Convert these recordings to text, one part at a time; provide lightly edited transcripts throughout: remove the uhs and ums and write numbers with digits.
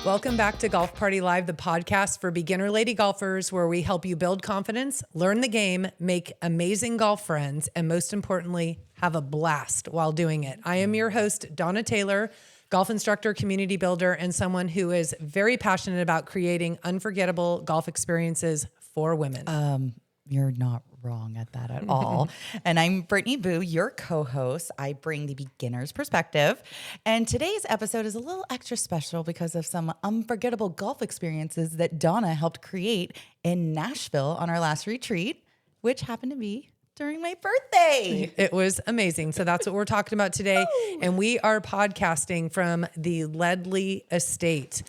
Welcome back to Golf Party Live, the podcast for beginner lady golfers, where we help you build confidence, learn the game, make amazing golf friends, and most importantly, have a blast while doing it. I am your host, Donna Taylor, golf instructor, community builder, and someone who is very passionate about creating unforgettable golf experiences for women. You're not wrong at that at all. And I'm Brittany Boo, your co-host. I bring the beginner's perspective. And today's episode is a little extra special because of some unforgettable golf experiences that Donna helped create in Nashville on our last retreat, which happened to be during my birthday. It was amazing. So that's what we're talking about today. And we are podcasting from the Ledley Estate.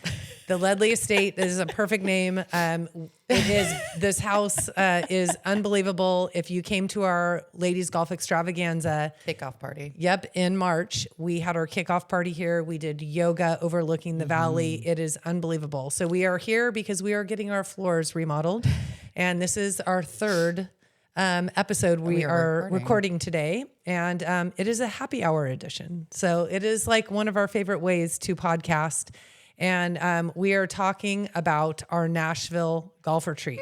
The Ledley Estate is a perfect name. This house is unbelievable. If you came to our ladies golf extravaganza Kickoff party. Yep. In March, we had our kickoff party here. We did yoga overlooking the valley. It is unbelievable. So we are here because we are getting our floors remodeled. And this is our third episode we are recording today, and it is a happy hour edition. So it is like one of our favorite ways to podcast, and we are talking about our Nashville golf retreat.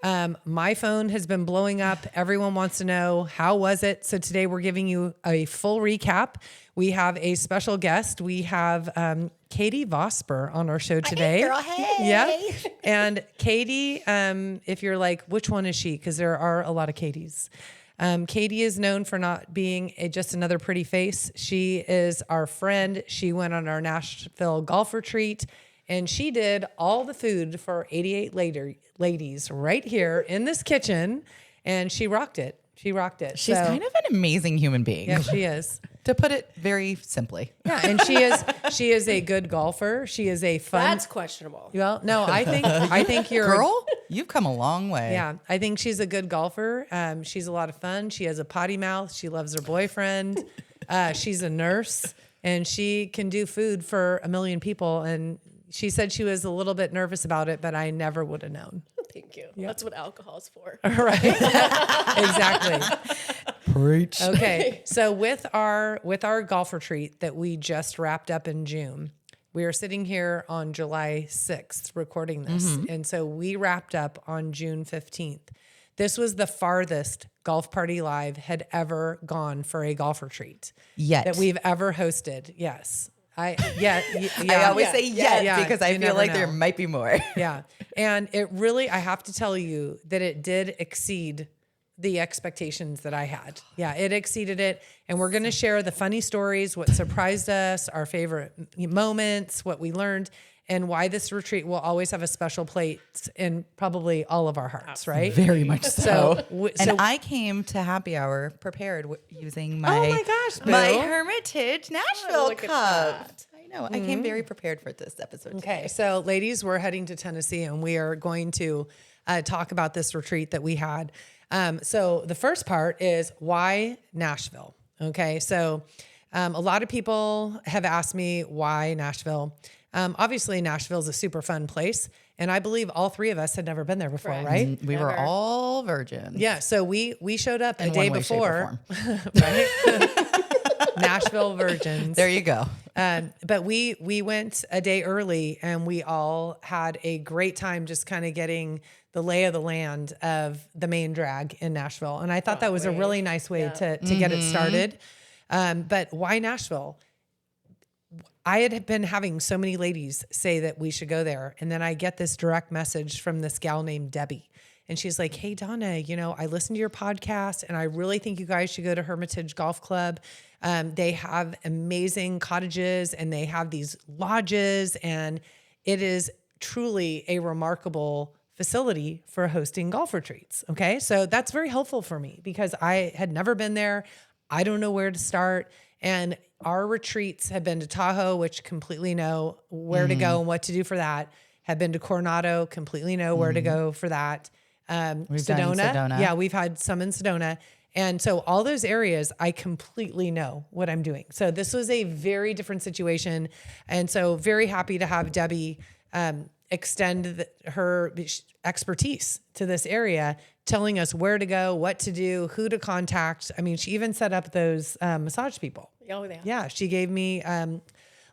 My phone has been blowing up. Everyone wants to know, how was it? So today we're giving you a full recap. We have a special guest. We have Katie Vosper on our show today. Hey, girl, hey. Yeah. And Katie, if you're like, which one is she? Because there are a lot of Katies. Katie is known for not being just another pretty face. She is our friend. She went on our Nashville golf retreat, and she did all the food for 88 ladies right here in this kitchen, and she rocked it. She rocked it. She's kind of an amazing human being. Yeah, she is. To put it very simply. Yeah, and she is a good golfer. She is a fun. That's questionable. Well, no, I think you're Girl, you've come a long way. Yeah, I think she's a good golfer. She's a lot of fun. She has a potty mouth. She loves her boyfriend. She's a nurse, and she can do food for a million people. And she said she was a little bit nervous about it, but I never would have known. Thank you. Yep. That's what alcohol is for. Right. Exactly. Preach. Okay. So with our golf retreat that we just wrapped up in June, we are sitting here on July 6th recording this. And so we wrapped up on June 15th. This was the farthest Golf Party Live had ever gone for a golf retreat. Yet. That we've ever hosted. Yes. I always say yet because I feel like there might be more. Yeah. And it really, I have to tell you that it did exceed the expectations that I had. Yeah, it exceeded it. And we're going to share the funny stories, what surprised us, our favorite moments, what we learned, and why this retreat will always have a special place in probably all of our hearts, right? Very much so. So I came to happy hour prepared using oh my gosh, Boo. my Hermitage Nashville look at cup. that. I know. I came very prepared for this episode. Okay, so ladies, we're heading to Tennessee, and we are going to talk about this retreat that we had. So the first part is, why Nashville? Okay, so a lot of people have asked me why Nashville. Obviously, Nashville is a super fun place, and I believe all three of us had never been there before, right? We were all virgins. Yeah, so we showed up In a day one way, shape, or before, right? Nashville virgins. There you go. But we went a day early, and we all had a great time just kind of getting the lay of the land of the main drag in Nashville. And I thought that was a really nice way to get it started. But why Nashville? I had been having so many ladies say that we should go there. And then I get this direct message from this gal named Debbie. And she's like, hey, Donna, I listened to your podcast, and I really think you guys should go to Hermitage Golf Club. They have amazing cottages, and they have these lodges, and it is truly a remarkable facility for hosting golf retreats. Okay. So that's very helpful for me because I had never been there. I don't know where to start. And our retreats have been to Tahoe, which completely know where to go and what to do for that. Have been to Coronado, completely know where to go for that. Sedona. Yeah, we've had some in Sedona. And so all those areas, I completely know what I'm doing. So this was a very different situation. And so very happy to have Debbie extend her expertise to this area, telling us where to go, what to do, who to contact. I mean, she even set up those massage people. Oh, yeah. Yeah, she gave me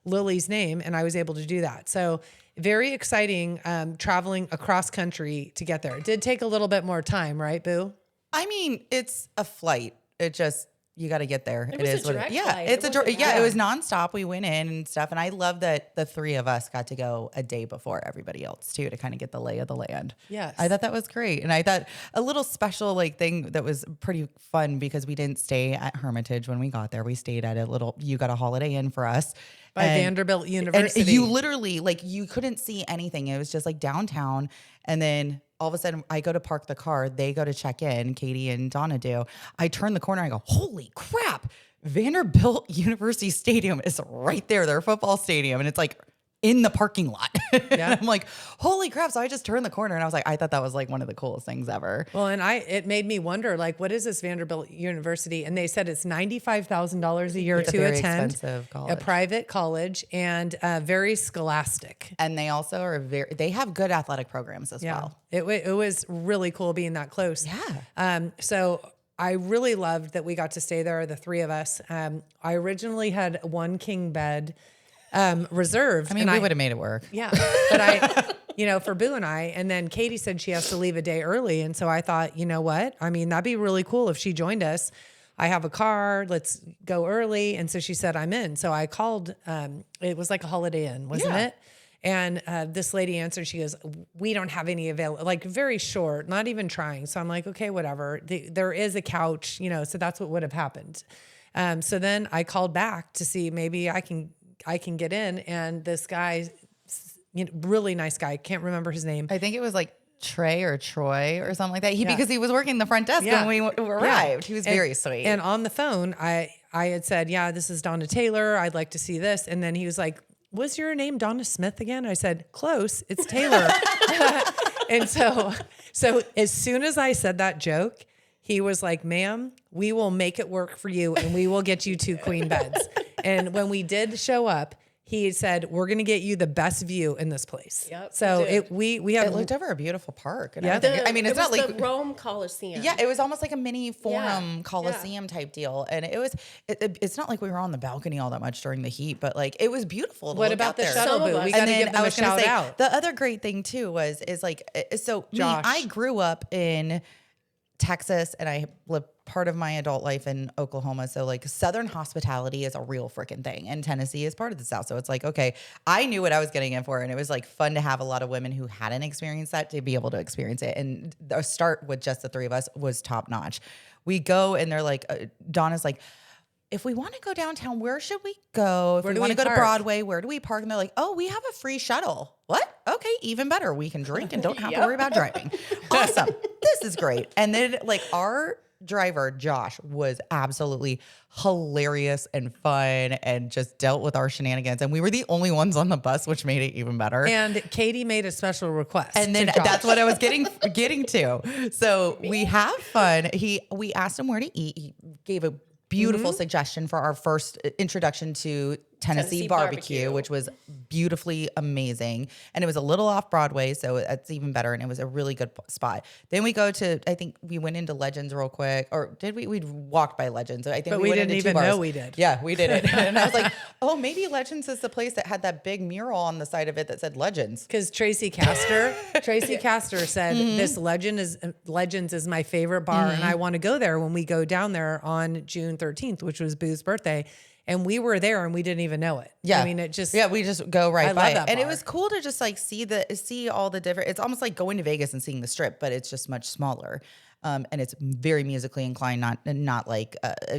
Lily's name, and I was able to do that. So very exciting traveling across country to get there. It did take a little bit more time, right, Boo? I mean, it's a flight. It just, you got to get there. It was is a what direct yeah, flight. it's It a wasn't yeah, it bad. was nonstop. We went in and stuff, and I love that the three of us got to go a day before everybody else too, to kind of get the lay of the land. Yes. I thought that was great, and I thought a little special like thing that was pretty fun because we didn't stay at Hermitage when we got there. We stayed at a little. You got a Holiday Inn for us By and- Vanderbilt and University. you literally like you couldn't see anything. It was just like downtown, and then all of a sudden I go to park the car. They go to check in. Katie and Donna do. I turn the corner. I go, holy crap! Vanderbilt University Stadium is right there. Their football stadium, and it's like in the parking lot. Yeah. I'm like, holy crap! So I just turned the corner, and I was like, I thought that was like one of the coolest things ever. Well, and it made me wonder, like, what is this Vanderbilt University? And they said it's $95,000 a year It's a to very attend expensive a college. private college and very scholastic. And they also are they have good athletic programs as well. It was really cool being that close. Yeah. So I really loved that we got to stay there, the three of us. I originally had one king bed reserved. I mean, and we would have made it work. Yeah. But for Boo and I, and then Katie said she has to leave a day early. And so I thought, you know what? I mean, that'd be really cool if she joined us. I have a car, let's go early. And so she said, I'm in. So I called, it was like a Holiday Inn, wasn't Yeah. it? And this lady answered, she goes, we don't have any available, like very short, not even trying. So I'm like, okay, whatever. There is a couch, so that's what would have happened. So then I called back to see maybe I can get in. And this guy, really nice guy, can't remember his name. I think it was like Trey or Troy or something like that. Yeah. Because he was working the front desk Yeah. when we arrived. He was very sweet. And on the phone, I had said, yeah, this is Donna Taylor. I'd like to see this. And then he was like, was your name Donna Smith again? I said, close, it's Taylor. And so as soon as I said that joke, he was like, ma'am, we will make it work for you and we will get you 2 queen beds. And when we did show up, he said, we're going to get you the best view in this place. Yep, So we we have it looked over a beautiful park. And Yeah. everything. I mean, it's it not was like the Rome Coliseum. yeah, it was almost like a mini forum Yeah. coliseum type deal, and it was. It's not like we were on the balcony all that much during the heat, but like it was beautiful. To What look about out the there. shuttle Some of booth? us- We got to And give then them I a was gonna shout say out. the other great thing too is like so Josh. I grew up in Texas and I lived part of my adult life in Oklahoma. So like Southern hospitality is a real freaking thing. And Tennessee is part of the South. So it's like, okay, I knew what I was getting in for. And it was like fun to have a lot of women who hadn't experienced that to be able to experience it. And the start with just the three of us was top notch. We go and they're like, Donna's like, if we want to go downtown, where should we go? If Where we do want we to go to park? Broadway, where do we park? And they're like, oh, we have a free shuttle. What? Okay, even better. We can drink and don't have to worry about driving. Awesome. This is great. And then like our driver, Josh, was absolutely hilarious and fun and just dealt with our shenanigans. And we were the only ones on the bus, which made it even better. And Katie made a special request. And then to Josh. that's what I was getting to. So we have fun. We asked him where to eat. He gave a beautiful suggestion for our first introduction to Tennessee barbecue, which was beautifully amazing. And it was a little off Broadway, so that's even better. And it was a really good spot. Then we go to, I think we went into Legends real quick. Or did we? We walked by Legends. I think But we we went didn't into two even know bars. we did. Yeah, we did it. And I was like, oh, maybe Legends is the place that had that big mural on the side of it that said Legends. Because Tracy Castor said this Legends is my favorite bar, and I want to go there when we go down there on June 13th, which was Boo's birthday, and we were there and we didn't even know it. Yeah, I mean it just we just go right I by love it, that and it bar. was cool to just like see all the different. It's almost like going to Vegas and seeing the Strip, but it's just much smaller. And it's very musically inclined, not like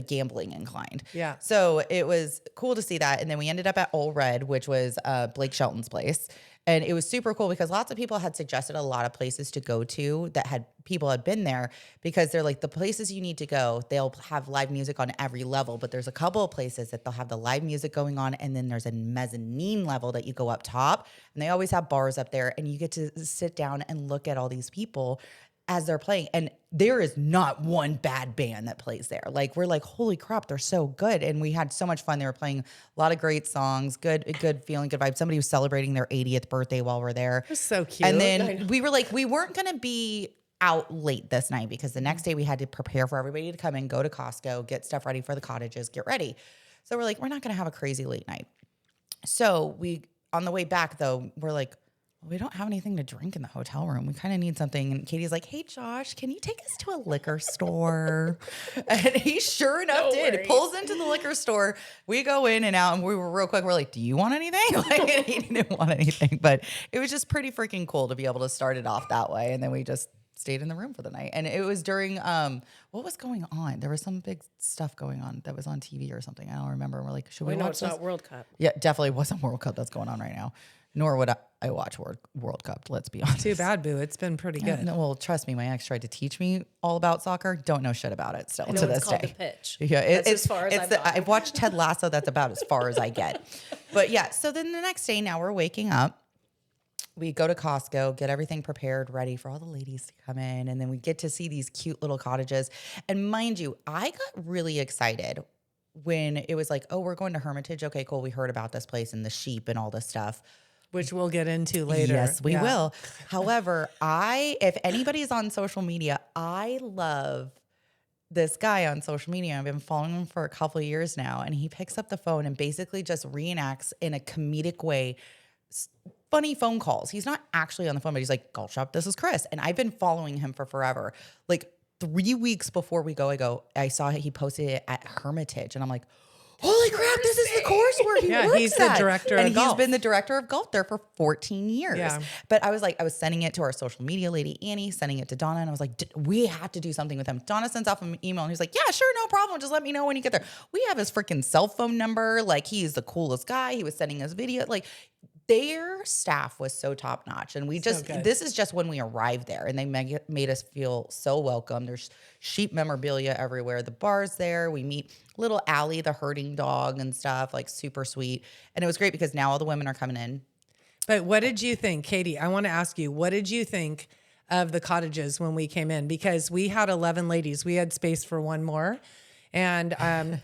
gambling inclined. Yeah. So it was cool to see that. And then we ended up at Old Red, which was Blake Shelton's place. And it was super cool because lots of people had suggested a lot of places to go to that people had been there because they're like the places you need to go, they'll have live music on every level, but there's a couple of places that they'll have the live music going on. And then there's a mezzanine level that you go up top and they always have bars up there and you get to sit down and look at all these people as they're playing. And there is not one bad band that plays there. Like we're like, holy crap, they're so good. And we had so much fun. They were playing a lot of great songs, good feeling, good vibe. Somebody was celebrating their 80th birthday while we're there. It was so cute. And then we were like, we weren't going to be out late this night because the next day we had to prepare for everybody to come in, go to Costco, get stuff ready for the cottages, get ready. So we're like, we're not going to have a crazy late night. So on the way back though, we're like, we don't have anything to drink in the hotel room. We kind of need something. And Katie's like, hey, Josh, can you take us to a liquor store? And he sure enough did. worries. Pulls into the liquor store. We go in and out, and we were real quick. We're like, do you want anything? Like, he didn't want anything. But it was just pretty freaking cool to be able to start it off that way. And then we just stayed in the room for the night. And it was during, what was going on? There was some big stuff going on that was on TV or something. I don't remember. We're like, should we watch it's this? not World Cup. Yeah, definitely wasn't World Cup that's going on right now. Nor would I watch World Cup, let's be honest. Too bad, boo. It's been pretty good. No, well, trust me, my ex tried to teach me all about soccer. Don't know shit about it still I know to it's this called day. The Pitch. Yeah, That's as far as I've gotten. I've watched Ted Lasso. That's about as far as I get. But yeah, so then the next day, now we're waking up. We go to Costco, get everything prepared, ready for all the ladies to come in. And then we get to see these cute little cottages. And mind you, I got really excited when it was like, oh, we're going to Hermitage. Okay, cool. We heard about this place and the sheep and all this stuff. Which we'll get into later. Yes, we Yeah. will. However, if anybody's on social media, I love this guy on social media. I've been following him for a couple of years now, and he picks up the phone and basically just reenacts in a comedic way funny phone calls. He's not actually on the phone, but he's like, golf shop, this is Chris. And I've been following him for forever. Like 3 weeks before we go, I saw he posted it at Hermitage, and I'm like, holy crap, this is the course where he works he's the at. director and of he's golf. been the director of golf there for 14 years. Yeah. But I was sending it to our social media lady, Annie, sending it to Donna, and I was like, we have to do something with him. Donna sends off an email, and he's like, yeah, sure, no problem. Just let me know when you get there. We have his freaking cell phone number. Like, he's the coolest guy. He was sending us video. Like, their staff was so top notch. And this is just when we arrived there, and they made us feel so welcome. There's sheep memorabilia everywhere. The bar's there. We meet little Allie, the herding dog and stuff, like super sweet. And it was great because now all the women are coming in. But what did you think, Katie? I want to ask you, what did you think of the cottages when we came in? Because we had 11 ladies. We had space for one more. And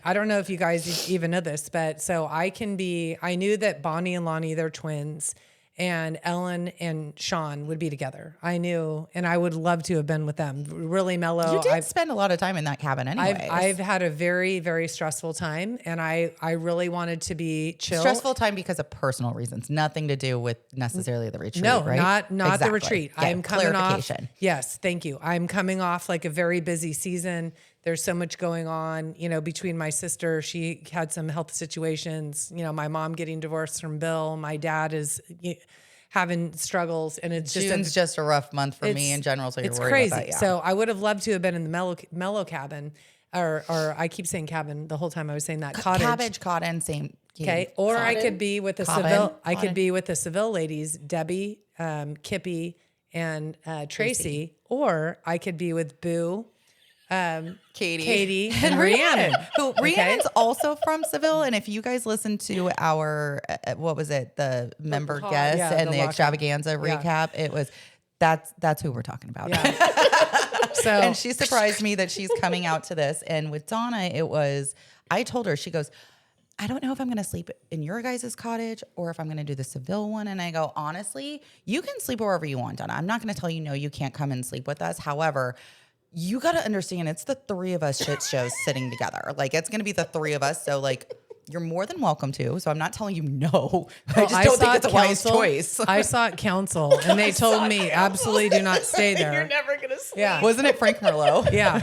I don't know if you guys even know this, but so I knew that Bonnie and Lonnie, they're twins, and Ellen and Sean would be together. I knew, and I would love to have been with them. Really mellow. You did spend a lot of time in that cabin anyway. I've had a very, very stressful time, and I really wanted to be chill. Stressful time because of personal reasons, nothing to do with necessarily the retreat. No, right? not Exactly. the retreat. Yeah, I'm coming off. clarification. Yes, thank you. I'm coming off like a very busy season. There's so much going on, between my sister, she had some health situations, my mom getting divorced from Bill, my dad is having struggles, and it's June's just a rough month for me in general, so you're worried crazy. about that. Yeah. So I would have loved to have been in the mellow cabin, or I keep saying cabin the whole time I was saying that cottage. Cabbage, cotton, same. Okay, or I could be with the Cobbin. Seville. I could be with the Seville ladies, Debbie, Kippy, and Tracy, or I could be with Boo, Katie, and Rhiannon. Rhiannon's also from Seville, and if you guys listen to our the member guest and the extravaganza recap, it was that's who we're talking about. Yeah. So and she surprised me that she's coming out to this. And with Donna, I told her, she goes, I don't know if I'm going to sleep in your guys' cottage or if I'm going to do the Seville one. And I go, honestly, you can sleep wherever you want, Donna. I'm not going to tell you, no, you can't come and sleep with us. However, you got to understand, it's the three of us shit shows sitting together. Like, it's going to be the three of us. So, like, you're more than welcome to. So I'm not telling you no. I just don't think it's a wise choice. I saw it council, and they told me absolutely do not stay there. You're never going to sleep. Yeah. Wasn't it Frank Merlot? Yeah.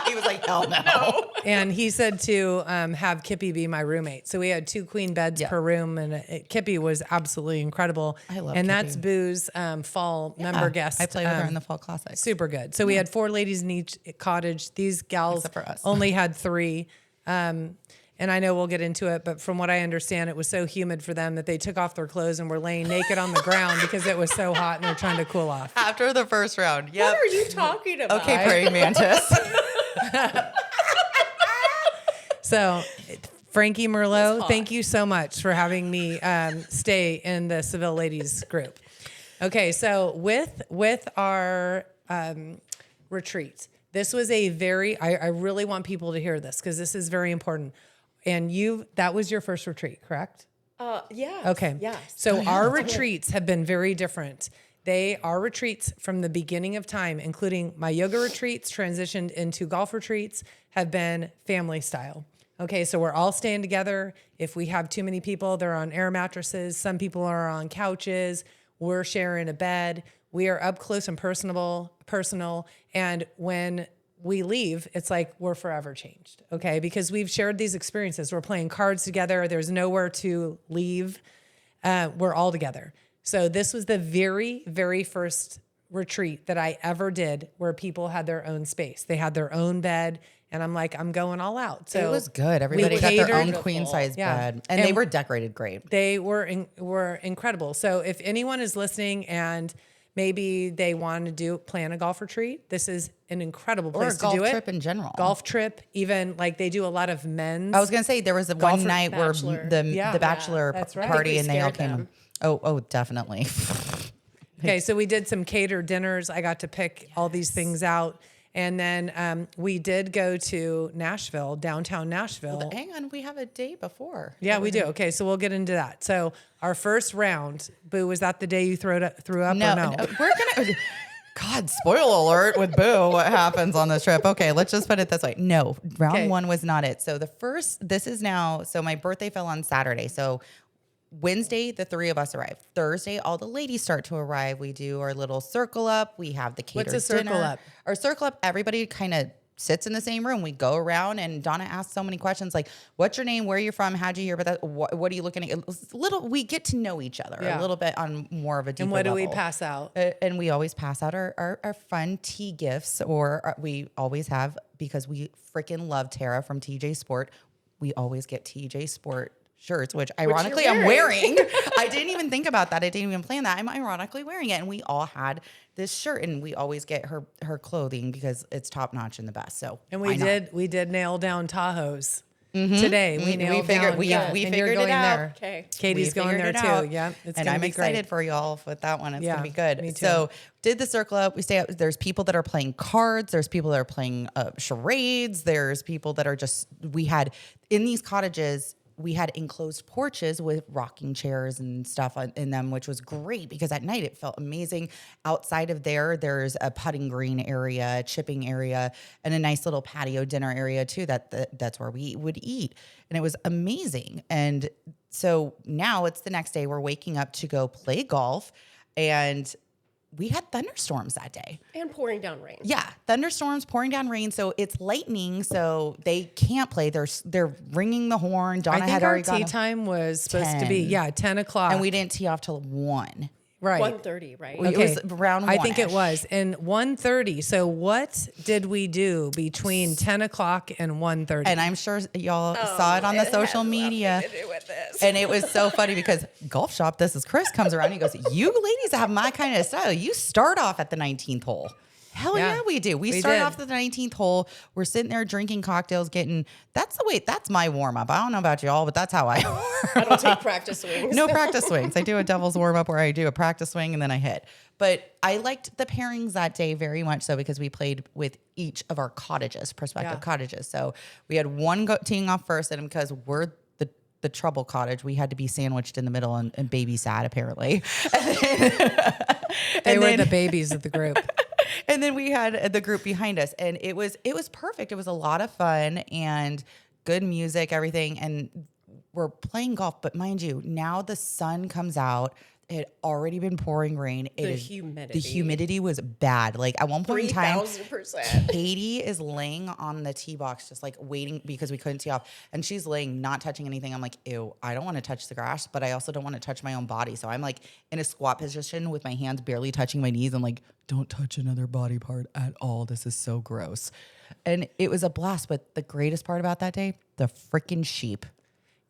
He was like, hell no. And he said to have Kippy be my roommate. So we had 2 queen beds per room, and Kippy was absolutely incredible. I love And Kippy. that's Boo's fall member guest. I played with her in the Fall Classic. Super good. So we had 4 ladies in each cottage. These gals Except for us. only had 3. And I know we'll get into it, but from what I understand, it was so humid for them that they took off their clothes and were laying naked on the ground because it was so hot and they're trying to cool off. After the first round. Yep. What are you talking about? Okay, praying mantis. So, Frankie Merlot, thank you so much for having me stay in the Seville Ladies group. Okay, so with our retreat, this was a very, I really want people to hear this because this is very important. And that was your first retreat, correct? Yeah. Okay. Yes. So our retreats have been very different. They are retreats from the beginning of time, including my yoga retreats transitioned into golf retreats, have been family style. Okay, so we're all staying together. If we have too many people, they're on air mattresses. Some people are on couches. We're sharing a bed. We are up close and personal. And when we leave, it's like we're forever changed, okay? Because we've shared these experiences. We're playing cards together. There's nowhere to leave. We're all together. So this was the very, very first retreat that I ever did where people had their own space. They had their own bed. And I'm like, I'm going all out. So it was good. Everybody got their own queen size bed, and they were decorated great. They were incredible. So if anyone is listening and maybe they want to plan a golf retreat, this is an incredible place to do it. Or a golf trip in general. Golf trip, even like they do a lot of men's. I was gonna say there was one night where the bachelor that's right. party, and they all scared came. them. Oh, definitely. Okay, so we did some catered dinners. I got to pick all these things out. And then we did go to Nashville, downtown Nashville. Hang on, we have a day before. Yeah, we do. Okay, so we'll get into that. So our first round, Boo, was that the day you threw up or no? We're gonna. God, spoiler alert with Boo. What happens on this trip? Okay, let's just put it this way. No, round one was not it. So so my birthday fell on Saturday. So Wednesday, the three of us arrive. Thursday, all the ladies start to arrive. We do our little circle up. We have the catered What's a circle dinner. up? Our circle up, everybody kind of sits in the same room. We go around, and Donna asks so many questions like, what's your name? Where are you from? How'd you hear about that? What are you looking at? We get to know each other a little bit on more of a deeper And what level. do we pass out? And we always pass out our fun tea gifts, or we always have, because we freaking love Tara from TJ Sport. We always get TJ Sport shirts, which ironically I'm wearing. I didn't even think about that. I didn't even plan that. I'm ironically wearing it. And we all had this shirt, and we always get her clothing because it's top notch and the best. So, and we did nail down Tahoes today. We nailed down. We figured it out. Okay. Katie's going there too. Yeah. It's and gonna I'm be excited great. for y'all with that one. It's Yeah, gonna be good. me too. So did the circle up. We stay up. There's people that are playing cards. There's people that are playing charades. There's people that are we had in these cottages, we had enclosed porches with rocking chairs and stuff in them, which was great because at night it felt amazing. Outside of there's a putting green area, a chipping area, and a nice little patio dinner area too. That's where we would eat, and it was amazing. And so now it's the next day. We're waking up to go play golf, and we had thunderstorms that day. And pouring down rain. Yeah, thunderstorms, pouring down rain. So it's lightning, so they can't play. They're ringing the horn. Donna I think had our already tee gone, time was supposed to be 10 o'clock, and we didn't tee off till 1. right. 1:30, right? It was around 1. I think it was. And 1:30. So what did we do between 10 o'clock and 1:30? And I'm sure y'all saw it on the social media. To do with this. And it was so funny because Golf Shop, this is Chris, comes around and he goes, you ladies have my kind of style. You start off at the 19th hole. Hell yeah, we do. We started off at the 19th hole. We're sitting there drinking cocktails, that's my warm up. I don't know about y'all, but that's how I I don't take practice swings. No practice swings. I do a devil's warm up where I do a practice swing and then I hit. But I liked the pairings that day very much so because we played with each of our prospective cottages. So we had one teeing off first, and because we're the trouble cottage, we had to be sandwiched in the middle and babysat apparently. They were the babies of the group. And then we had the group behind us, and it was perfect. It was a lot of fun and good music, everything. And we're playing golf, but mind you, now the sun comes out. It had already been pouring rain. The humidity was bad. Like at one point in time, 3,000%. Katie is laying on the tee box, just like waiting because we couldn't tee off. And she's laying, not touching anything. I'm like, ew, I don't want to touch the grass, but I also don't want to touch my own body. So I'm like in a squat position with my hands barely touching my knees. I'm like, don't touch another body part at all. This is so gross. And it was a blast. But the greatest part about that day, the freaking sheep.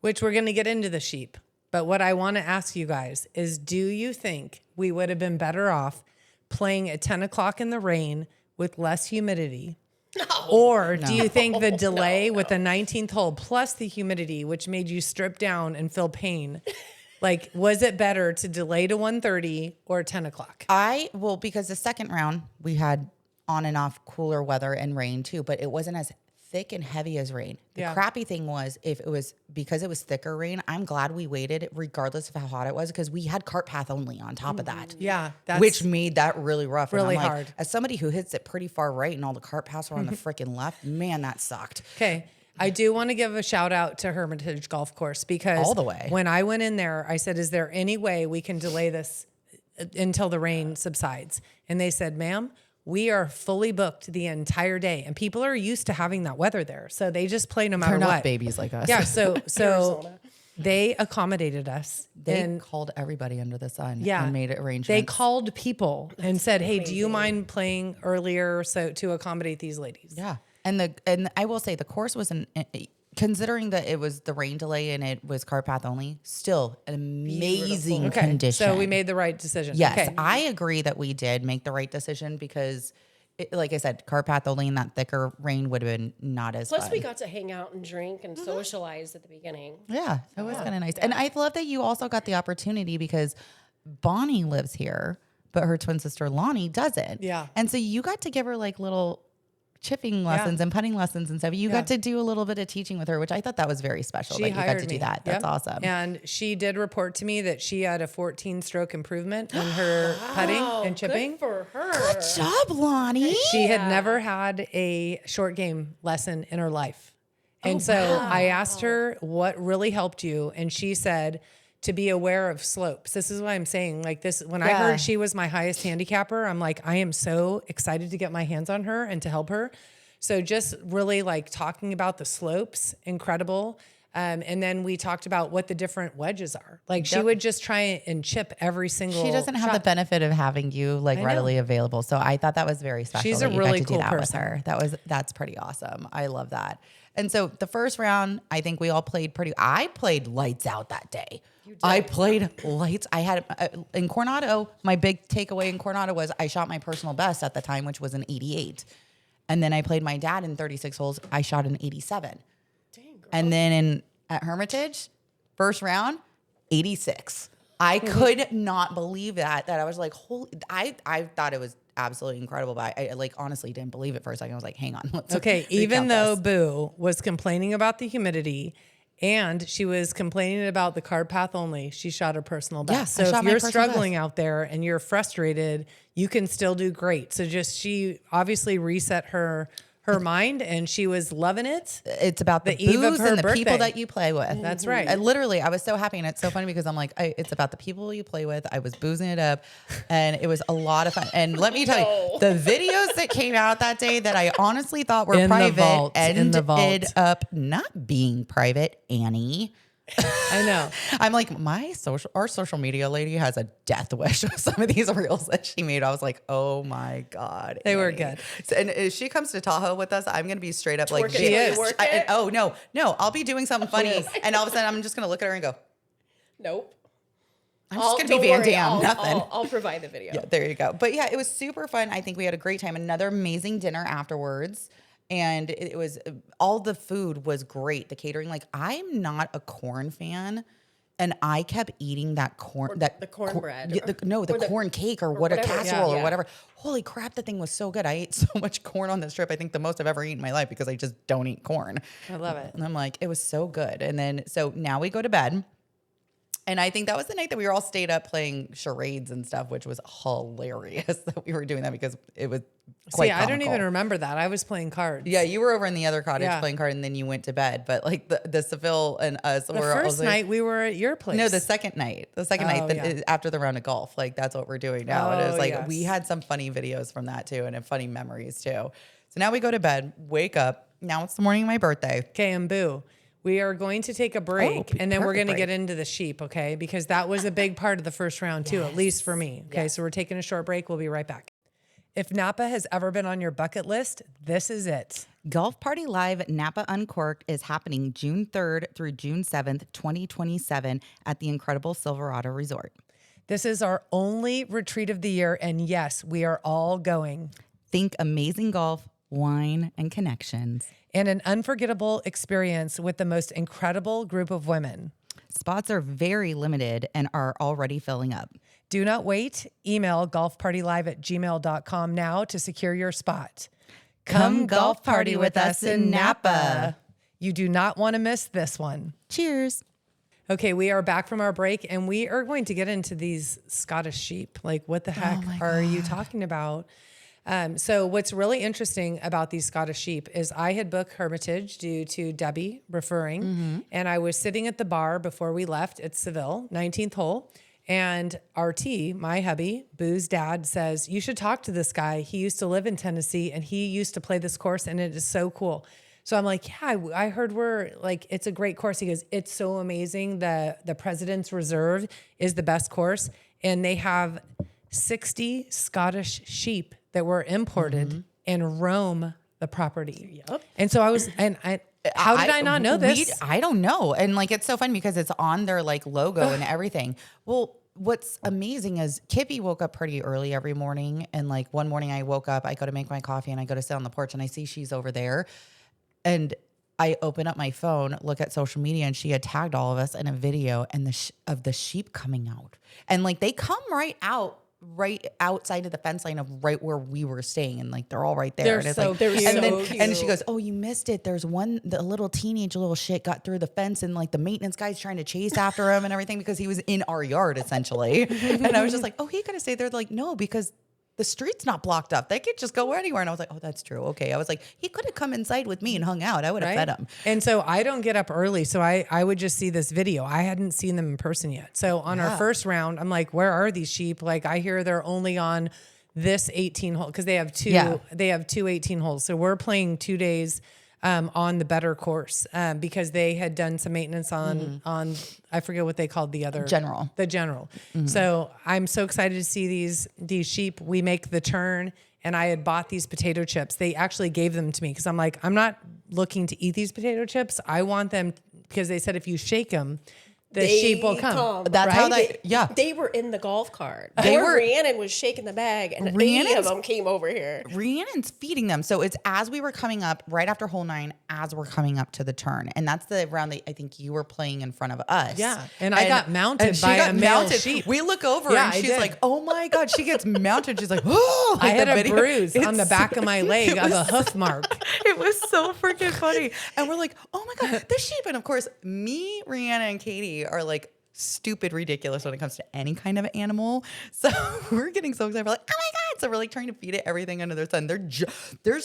Which we're going to get into the sheep. But what I want to ask you guys is, do you think we would have been better off playing at 10 o'clock in the rain with less humidity? No. Or do you think the delay with the 19th hole plus the humidity, which made you strip down and feel pain, like, was it better to delay to 1:30 or 10 o'clock? Because the second round, we had on and off cooler weather and rain too, but it wasn't as thick and heavy as rain. The crappy thing was because it was thicker rain, I'm glad we waited regardless of how hot it was because we had cart path only on top of that. Yeah. Which made that really rough. Really and I'm like, hard. As somebody who hits it pretty far right and all the cart paths were on the freaking left, man, that sucked. Okay. I do want to give a shout out to Hermitage Golf Course because all the way. When I went in there, I said, is there any way we can delay this until the rain subsides. And they said, ma'am, we are fully booked the entire day. And people are used to having that weather there. So they just play no matter They're not what. babies like us. Yeah. So Arizona. they accommodated us. They called everybody under the sun and made arrangements. They called people and said, hey, do you mind playing earlier to accommodate these ladies? Yeah. And I will say the course was considering that it was the rain delay and it was cart path only, still an amazing condition. So we made the right decision. Yes, Okay. I agree that we did make the right decision because, like I said, cart path only and that thicker rain would have been not as Plus, fun. we got to hang out and drink and socialize at the beginning. Yeah, it was kind of nice. And I love that you also got the opportunity because Bonnie lives here, but her twin sister Lonnie doesn't. Yeah. And so you got to give her like little chipping lessons and putting lessons and stuff. You got to do a little bit of teaching with her, which I thought that was very special. She that you hired got to me. do that. That's Yep. awesome. And she did report to me that she had a 14 stroke improvement in her putting and chipping. Good for her. Good job, Lonnie. She had never had a short game lesson in her life. And so I asked her what really helped you. And she said to be aware of slopes. This is what I'm saying. Like this, when I heard she was my highest handicapper, I'm like, I am so excited to get my hands on her and to help her. So just really like talking about the slopes, incredible. And then we talked about what the different wedges are. Like she would just try and chip every single She doesn't have the shot. benefit of having you like know. readily available. So I thought that was very special. She's that a you really got to cool do that person. with her. That's pretty awesome. I love that. And so the first round, I think we all played I played lights out that day. I played lights. I had in Coronado, my big takeaway in Coronado was I shot my personal best at the time, which was an 88. And then I played my dad in 36 holes. I shot an 87. Dang, girl. And then at Hermitage, first round, 86. I could not believe that I was like, holy, I thought it was absolutely incredible, but I like honestly didn't believe it for a second. I was like, hang on. Let's Okay, even recount though this. Boo was complaining about the humidity and she was complaining about the card path only, she shot her personal best. I So shot if my you're personal struggling out there and you're frustrated, you can still do great. So she obviously reset her mind and she was loving it. It's about the eve of booze her and the people birthday. that you play with. That's right. I was so happy. And it's so funny because I'm like, it's about the people you play with. I was boozing it up and it was a lot of fun. And let me tell you, the videos that came out that day that I honestly thought were In the private vault, in the vault. ended up not being private, Annie. I know. I'm like, our social media lady has a death wish of some of these reels that she made. I was like, oh my God. They were Annie. good. So, and if she comes to Tahoe with us, I'm going to be straight up like, Twerk it. She is. Work it? oh, no. I'll be doing something funny. And all of a sudden, I'm just going to look at her and go, Nope. I'm just going to Don't be Van worry, Damme. Nothing. I'll provide the video. Yeah, there you go. But yeah, it was super fun. I think we had a great time. Another amazing dinner afterwards. And it was all the food was great. The catering, like I'm not a corn fan. And I kept eating that corn, the cornbread. the corn cake or what a whatever. casserole Yeah. or whatever. Holy crap, the thing was so good. I ate so much corn on this trip. I think the most I've ever eaten in my life because I just don't eat corn. I love it. And I'm like, it was so good. And then, so now we go to bed. And I think that was the night that we were all stayed up playing charades and stuff, which was hilarious that we were doing that because it was quite See, I don't comical. even remember that. I was playing cards. Yeah, you were over in the other cottage Yeah. playing cards and then you went to bed. But like the Seville and us The were first also, night we were at your place. No, the second night. The second night yeah. after the round of golf. Like that's what we're doing now. And it was Oh, like yes. we had some funny videos from that too and funny memories too. So now we go to bed, wake up. Now it's the morning of my birthday. Okay, and Boo, we are going to take a break and then we're going perfect to break. get into the sheep, okay? Because that was a big part of the first round too, at least for me. Okay, so we're taking a short break. We'll be right back. If Napa has ever been on your bucket list, this is it. Golf Party Live Napa Uncorked is happening June 3rd through June 7th, 2027 at the incredible Silverado Resort. This is our only retreat of the year, and yes, we are all going. Think amazing golf, wine, and connections. And an unforgettable experience with the most incredible group of women. Spots are very limited and are already filling up. Do not wait. Email golfpartylive@gmail.com now to secure your spot. Come golf party with us in Napa. You do not want to miss this one. Cheers. Okay, we are back from our break and we are going to get into these Scottish sheep. Like, what the heck are you talking about? So what's really interesting about these Scottish sheep is I had booked Hermitage due to Debbie referring, and I was sitting at the bar before we left at Seville, 19th hole, And RT, my hubby, Boo's dad, says, you should talk to this guy. He used to live in Tennessee and he used to play this course and it is so cool. So I'm like, yeah, I heard it's a great course. He goes, it's so amazing. The President's Reserve is the best course. And they have 60 Scottish sheep that were imported and roam the property. Yep. And so how did I not know this? I don't know. And like, it's so funny because it's on their like logo and everything. Well, what's amazing is Kippy woke up pretty early every morning. And like one morning I woke up, I go to make my coffee and I go to sit on the porch and I see she's over there. And I open up my phone, look at social media, and she had tagged all of us in a video and of the sheep coming out. And like, they come right outside of the fence line of right where we were staying, and like they're all right there. They're and it's so like, cute. And she goes, "Oh, you missed it. There's the little shit got through the fence, and like the maintenance guy's trying to chase after him and everything because he was in our yard essentially." And I was just like, "Oh, he could have stayed there." They're like, "No, because the street's not blocked up. They could just go anywhere." And I was like, "Oh, that's true. Okay." I was like, he could have come inside with me and hung out. I would have fed him. And so I don't get up early. So I would just see this video. I hadn't seen them in person yet. So on our first round, I'm like, where are these sheep? Like I hear they're only on this 18 hole because they have two 18 holes. So we're playing 2 days on the better course because they had done some maintenance on I forget what they called the general. Mm-hmm. So I'm so excited to see these sheep. We make the turn, and I had bought these potato chips. They actually gave them to me because I'm like, I'm not looking to eat these potato chips. I want them because they said if you shake them, the sheep will come. That's how They were in the golf cart. Were Rhiannon was shaking the bag, and 80 of them came over here. Rhiannon's feeding them. So it's as we were coming up, right after hole 9, as we're coming up to the turn. And that's the round that I think you were playing in front of us. Yeah. And I got mounted by a male sheep. We look over and she's like, oh my God, she gets mounted. She's like, oh. I had a bruise on the back of my leg of a hoof mark. It was so freaking funny. And we're like, oh my God, the sheep. And of course, me, Rhiannon, and Katie are like stupid ridiculous when it comes to any kind of animal. So we're getting so excited. We're like, oh my God. So we're like trying to feed it everything under their sun.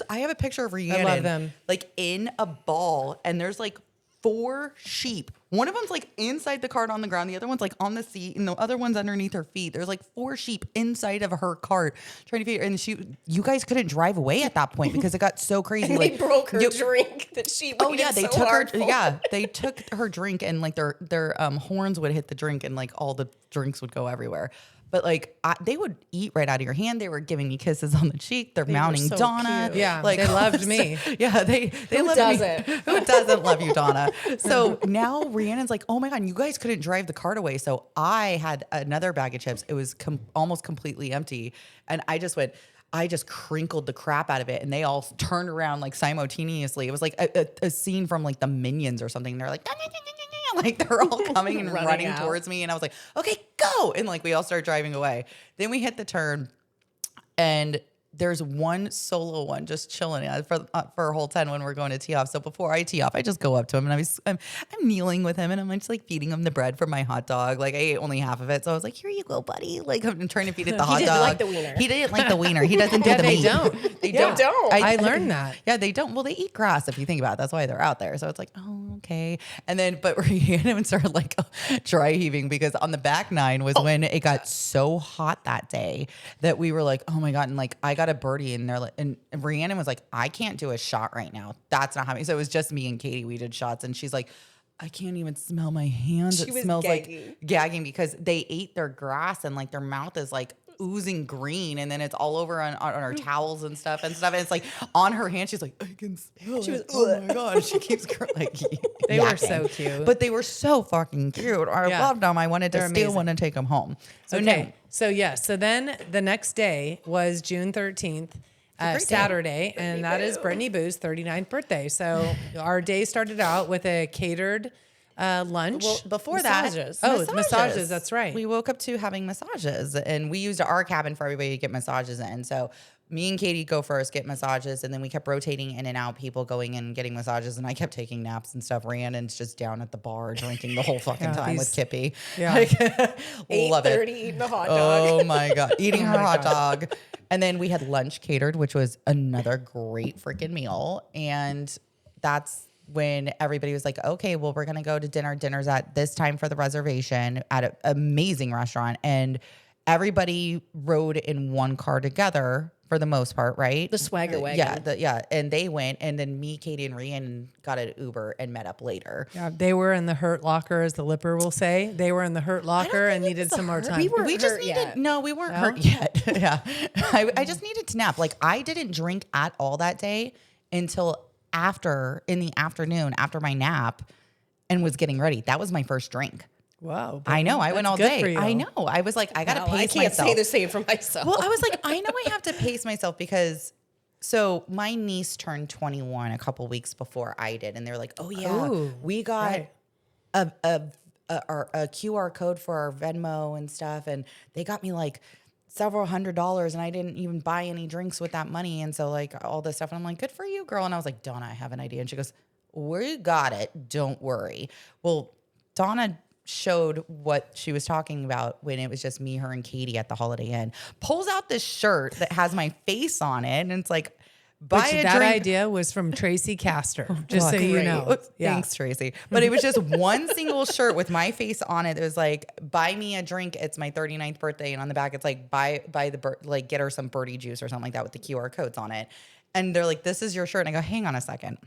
I have a picture of Rhiannon. I love them. Like in a ball, and there's like 4 sheep. One of them's like inside the cart on the ground. The other one's like on the seat, and the other one's underneath her feet. There's like 4 sheep inside of her cart trying to feed her. And you guys couldn't drive away at that point because it got so crazy. And like they broke her drink that she Oh yeah, they so took hard her. for. Yeah, they took her drink, and like their horns would hit the drink, and like all the drinks would go everywhere. But like they would eat right out of your hand. They were giving me kisses on the cheek. They're mounting so Donna. cute. Yeah, like they loved me. Yeah, they Who loved doesn't? me. Who doesn't love you, Donna? So now Rhiannon's like, oh my God, you guys couldn't drive the cart away. So I had another bag of chips. It was almost completely empty, and I just crinkled the crap out of it, and they all turned around like simultaneously. It was like a scene from like the Minions or something. They're like, like they're all coming and running towards me, and I was like, okay, go. And like we all start driving away. Then we hit the turn, and there's one solo one just chilling for hole 10 when we're going to tee off. So before I tee off, I just go up to him, and I'm kneeling with him, and I'm just like feeding him the bread from my hot dog. Like I ate only half of it, so I was like, "Here you go, buddy." Like I'm trying to feed it the hot dog. He didn't like the wiener. He didn't like the wiener. He doesn't do the meat. They don't. I learned that. Yeah, they don't. Well, they eat grass if you think about it. That's why they're out there. So it's like, oh, okay. And then, but Rhiannon started like dry heaving because on the back 9 was when it got so hot that day that we were like, oh my God. And like I got a birdie, and they're like, and Rhiannon was like, I can't do a shot right now. That's not happening. So it was just me and Katie. We did shots, and she's like, I can't even smell my hands. It smells like gagging because they ate their grass, and like their mouth is like oozing green, and then it's all over on our towels and stuff. And it's like on her hand, she's like, I can smell it. Oh my God. She keeps like They were so cute. But they were so fucking cute. I loved them. I wanted to steal one and take them home. So okay. So then the next day was June 13th. Saturday, and that is Brittany Boo's 39th birthday. So our day started out with a catered lunch. Well, before massages. that, massages. That's right. We woke up to having massages, and we used our cabin for everybody to get massages in. So me and Katie go first, get massages, and then we kept rotating in and out, people going in and getting massages, and I kept taking naps and stuff. Rhiannon's just down at the bar drinking the whole fucking time with Kippy. Yeah. Like, love it. 8:30 eating the hot dog. Oh my God. Eating her hot dog. And then we had lunch catered, which was another great freaking meal. And that's when everybody was like, okay, well, we're going to go to dinner. Dinner's at this time for the reservation at an amazing restaurant. And everybody rode in one car together for the most part, right? The swagger wagon. Yeah. And they went, and then me, Katie, and Rhiannon got an Uber and met up later. Yeah, they were in the hurt locker, as the Lipper will say. They were in the hurt locker and needed some more time. We weren't We just hurt needed, yet. no, we weren't hurt yet. Yeah. I just needed to nap. Like, I didn't drink at all that day until in the afternoon, after my nap, and was getting ready. That was my first drink. Wow. I know. I went all good day. for you. I know. I was like, I got to I pace can't myself. say the same for myself. Well, I was like, I know I have to pace myself because so my niece turned 21 a couple weeks before I did. And they were like, oh yeah, Ooh, we got right. a QR code for our Venmo and stuff. And they got me like several $100s, and I didn't even buy any drinks with that money. And so like all this stuff. And I'm like, good for you, girl. And I was like, Donna, I have an idea. And she goes, we got it. Don't worry. Well, Donna showed what she was talking about when it was just me, her, and Katie at the Holiday Inn. Pulls out this shirt that has my face on it, and it's like, buy a that drink. idea was from Tracy Castor, just so you great. know. Yeah. Thanks, Tracy. But it was just one single shirt with my face on it. It was like, buy me a drink. It's my 39th birthday. And on the back, it's like, get her some birdie juice or something like that with the QR codes on it. And they're like, this is your shirt. And I go, hang on a second.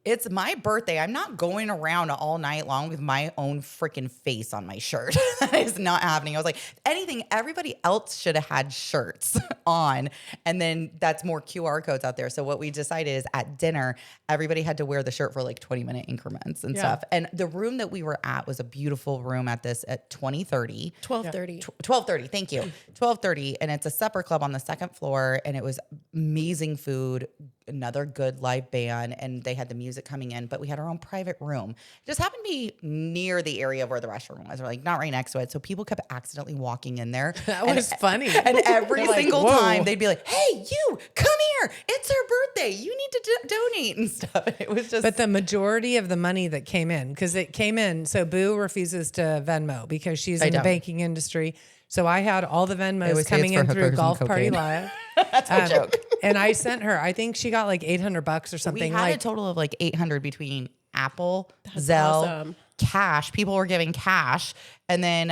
It's my birthday. I'm not going around all night long with my own freaking face on my shirt. That is not happening. I was like, if anything, everybody else should have had shirts on. And then that's more QR codes out there. So what we decided is at dinner, everybody had to wear the shirt for like 20-minute increments and stuff. And the room that we were at was a beautiful room at 2030. 12:30. 12:30, thank you. 12:30, and it's a supper club on the second floor, and it was amazing food, another good live band, and they had the music coming in, but we had our own private room. It just happened to be near the area where the restaurant was, or like not right next to it, so people kept accidentally walking in there. That was funny. And every They're like, single "Whoa." time they'd be like, hey, you, come here. It's her birthday. You need to donate and stuff. It was just... But the majority of the money that came in, because it came in, so Boo refuses to Venmo because she's in the don't. banking industry. So I had all the They Venmos always say coming it's for in through hookers and Golf Party cocaine. Live. That's a joke. And I sent her, I think she got like $800 or We something. had like a total of like 800 between Apple, Zelle, awesome. cash. People were giving cash, and then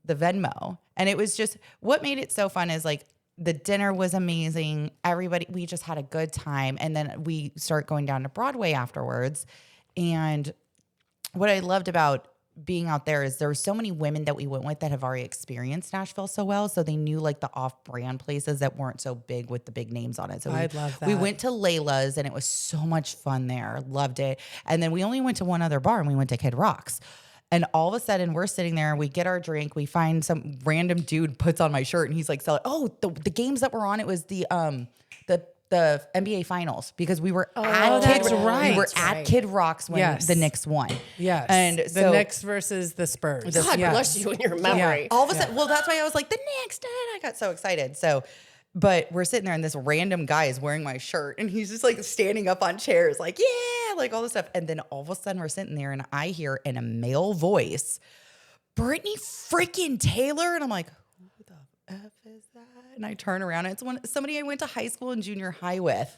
the Venmo. And it was just, what made it so fun is like the dinner was amazing. We just had a good time. And then we start going down to Broadway afterwards. And what I loved about being out there is there were so many women that we went with that have already experienced Nashville so well. So they knew like the off-brand places that weren't so big with the big names on it. So I'd love we that. went to Layla's, and it was so much fun there. Loved it. And then we only went to one other bar, and we went to Kid Rock's. And all of a sudden we're sitting there and we get our drink. We find some random dude puts on my shirt, and he's like, the games that were on, it was the NBA finals, because we were at that's Kid, right. we were That's at right. Kid Rock's when Yes. the Knicks won. yes. And the so Knicks versus the Spurs. God Yes. bless you and your memory. all of a sudden, well, that's why I was like, the Knicks, I got so excited. So, but we're sitting there, and this random guy is wearing my shirt, and he's just like standing up on chairs, like, yeah, like all this stuff. And then all of a sudden we're sitting there, and I hear in a male voice, Brittany freaking Taylor. And I'm like, who the F is that? And I turn around, and it's somebody I went to high school and junior high with.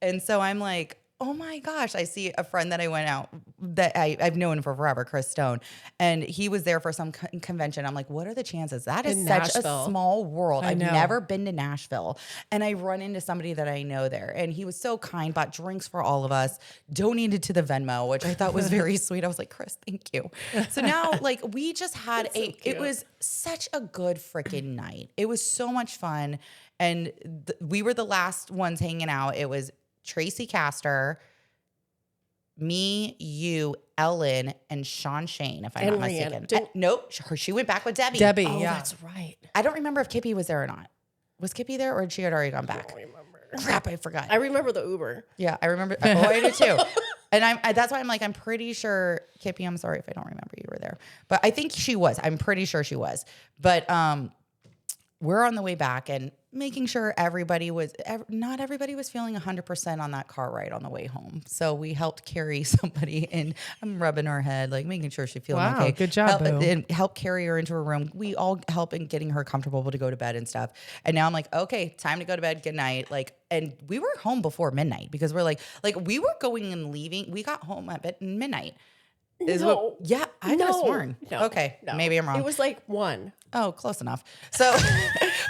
And so I'm like, oh my gosh, I see a friend that I went out that I've known for forever, Chris Stone. And he was there for some convention. I'm like, what are the chances? That is In such Nashville. a small world. I've know. never been to Nashville. And I run into somebody that I know there. And he was so kind, bought drinks for all of us, donated to the Venmo, which I thought was very sweet. I was like, Chris, thank you. So now like we just had it was such a good freaking night. It was so much fun. And we were the last ones hanging out. It was Tracy Castor, me, you, Ellen, and Sean Shane, if I'm And not Rhiannon. mistaken. Nope, she went back with Debbie. Debbie, Oh, yeah. that's right. I don't remember if Kippy was there or not. Was Kippy there, or had she had already gone I back? don't remember. Crap, I forgot. I remember the Uber. Yeah, I remember. Oh, I do too. And that's why I'm like, I'm pretty sure, Kippy, I'm sorry if I don't remember you were there. But I think she was. I'm pretty sure she was. But we're on the way back and making sure not everybody was feeling 100% on that car ride on the way home. So we helped carry somebody and I'm rubbing her head, like making sure she's feeling Wow, okay. good job, Boo. And help carry her into her room. We all help in getting her comfortable to go to bed and stuff. And now I'm like, okay, time to go to bed. Good night. Like, and we were home before midnight because we're like we were going and leaving. We got home at midnight. I could have sworn. No, okay, maybe I'm wrong. It was like 1. Oh, close enough. So,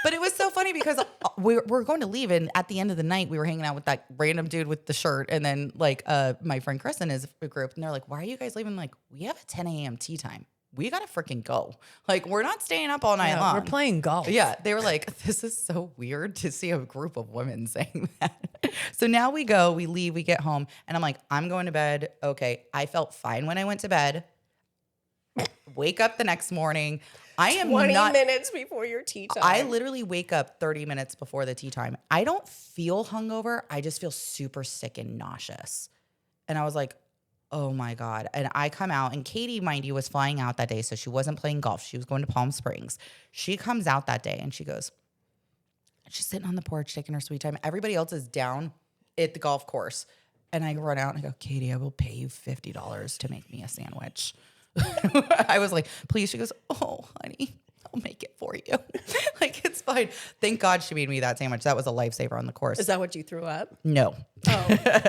but it was so funny because we're going to leave, and at the end of the night, we were hanging out with that random dude with the shirt, and then like my friend Chris and his group, and they're like, "Why are you guys leaving?" Like, we have a 10 a.m. tea time. We gotta freaking go. Like, we're not staying up all night long. We're playing golf. Yeah, they were like, "This is so weird to see a group of women saying that." So now we go, we leave, we get home, and I'm like, "I'm going to bed." Okay, I felt fine when I went to bed. Wake up the next morning. I am 20 not, minutes before your tea time. I literally wake up 30 minutes before the tea time. I don't feel hungover. I just feel super sick and nauseous. And I was like, oh my God. And I come out, and Katie, mind you, was flying out that day. So she wasn't playing golf. She was going to Palm Springs. She comes out that day and she goes, she's sitting on the porch taking her sweet time. Everybody else is down at the golf course. And I run out and I go, Katie, I will pay you $50 to make me a sandwich. I was like, please. She goes, oh, honey, I'll make it for you. Like, it's fine. Thank God she made me that sandwich. That was a lifesaver on the course. Is that what you threw up? No. Oh.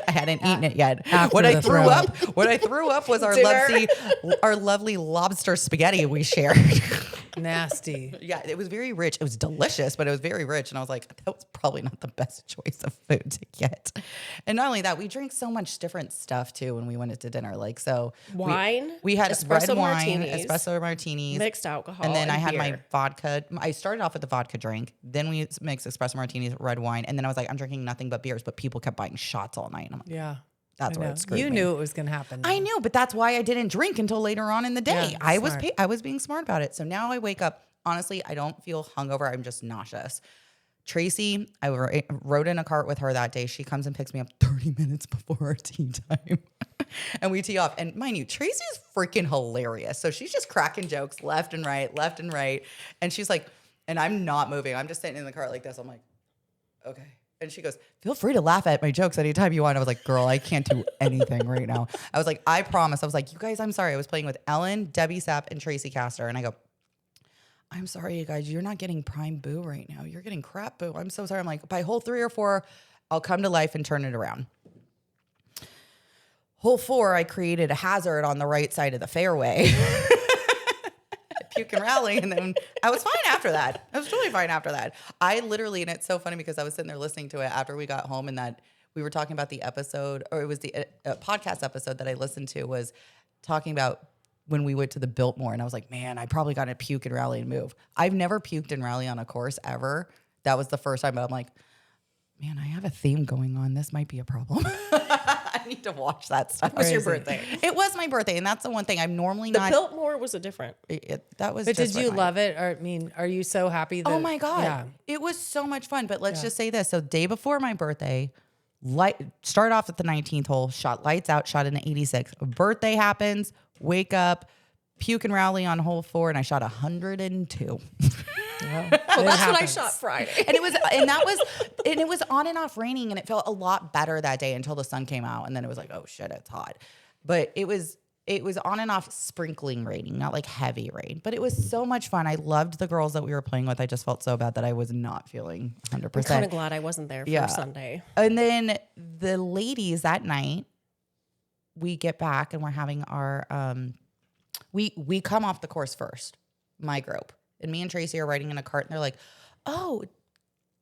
I hadn't eaten it yet. What I threw up was our lovely lobster spaghetti we shared. Nasty. Yeah, it was very rich. It was delicious, but it was very rich. And I was like, that was probably not the best choice of food to get. And not only that, we drank so much different stuff too when we went to dinner. Like, so wine, we had espresso red wine, martinis, espresso martinis, mixed alcohol, and then I had beer. my vodka. I started off with the vodka drink. Then we mixed espresso martinis, red wine, and then I was like, I'm drinking nothing but beers. But people kept buying shots all night. And I'm like, Yeah. that's where it screwed You me. knew it was going to happen. I knew, but that's why I didn't drink until later on in the day. Yeah, I smart. was being smart about it. So now I wake up. Honestly, I don't feel hungover. I'm just nauseous. Tracy, I rode in a cart with her that day. She comes and picks me up 30 minutes before our tea time. And we tee off. And mind you, Tracy is freaking hilarious. So she's just cracking jokes left and right. And she's like, and I'm not moving. I'm just sitting in the cart like this. I'm like, okay. And she goes, feel free to laugh at my jokes anytime you want. I was like, girl, I can't do anything right now. I was like, I promise. I was like, you guys, I'm sorry. I was playing with Ellen, Debbie Sapp, and Tracy Castor. And I go, I'm sorry, you guys, you're not getting prime Boo right now. You're getting crap Boo. I'm so sorry. I'm like, by hole 3 or 4, I'll come to life and turn it around. Hole 4, I created a hazard on the right side of the fairway. Puke and rally. And then I was fine after that. I was totally fine after that. I literally, and it's so funny because I was sitting there listening to it after we got home, and that we were talking about the episode, or it was the podcast episode that I listened to, was talking about when we went to the Biltmore, and I was like, man, I probably got to puke and rally and move. I've never puked and rally on a course ever. That was the first time, but I'm like, man, I have a theme going on. This might be a problem. I need to watch that stuff. It was your birthday. It was my birthday, and that's the one thing I'm normally The not. Biltmore was a different. That was. But just did you like love it? Or, I mean, are you so happy that? Oh my God. Yeah. It was so much fun. But let's just say this. So day before my birthday, start off at the 19th hole, shot lights out, shot in the 86. Birthday happens, wake up, puke and rally on hole 4, and I shot 102. Well, that's what I shot Friday. And it was on and off raining, and it felt a lot better that day until the sun came out, and then it was like, oh shit, it's hot. But it was on and off sprinkling raining, not like heavy rain. But it was so much fun. I loved the girls that we were playing with. I just felt so bad that I was not feeling 100%. I'm kind of glad I wasn't there for Sunday. And then the ladies that night, we get back and we're having our we come off the course first, my group. And me and Tracy are riding in a cart, and they're like, oh,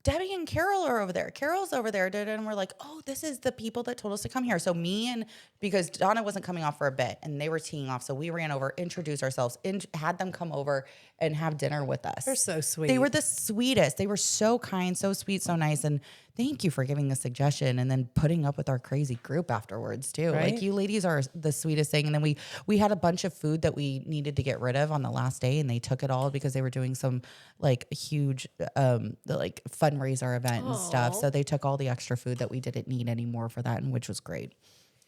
Debbie and Carol are over there. Carol's over there. And we're like, oh, this is the people that told us to come here. So because Donna wasn't coming off for a bit, and they were teeing off. So we ran over, introduced ourselves, had them come over and have dinner with us. They're so sweet. They were the sweetest. They were so kind, so sweet, so nice. And thank you for giving a suggestion and then putting up with our crazy group afterwards too. Right? Like, you ladies are the sweetest thing. And then we had a bunch of food that we needed to get rid of on the last day, and they took it all because they were doing some like huge like fundraiser event and stuff. So they took all the extra food that we didn't need anymore for that, and which was great.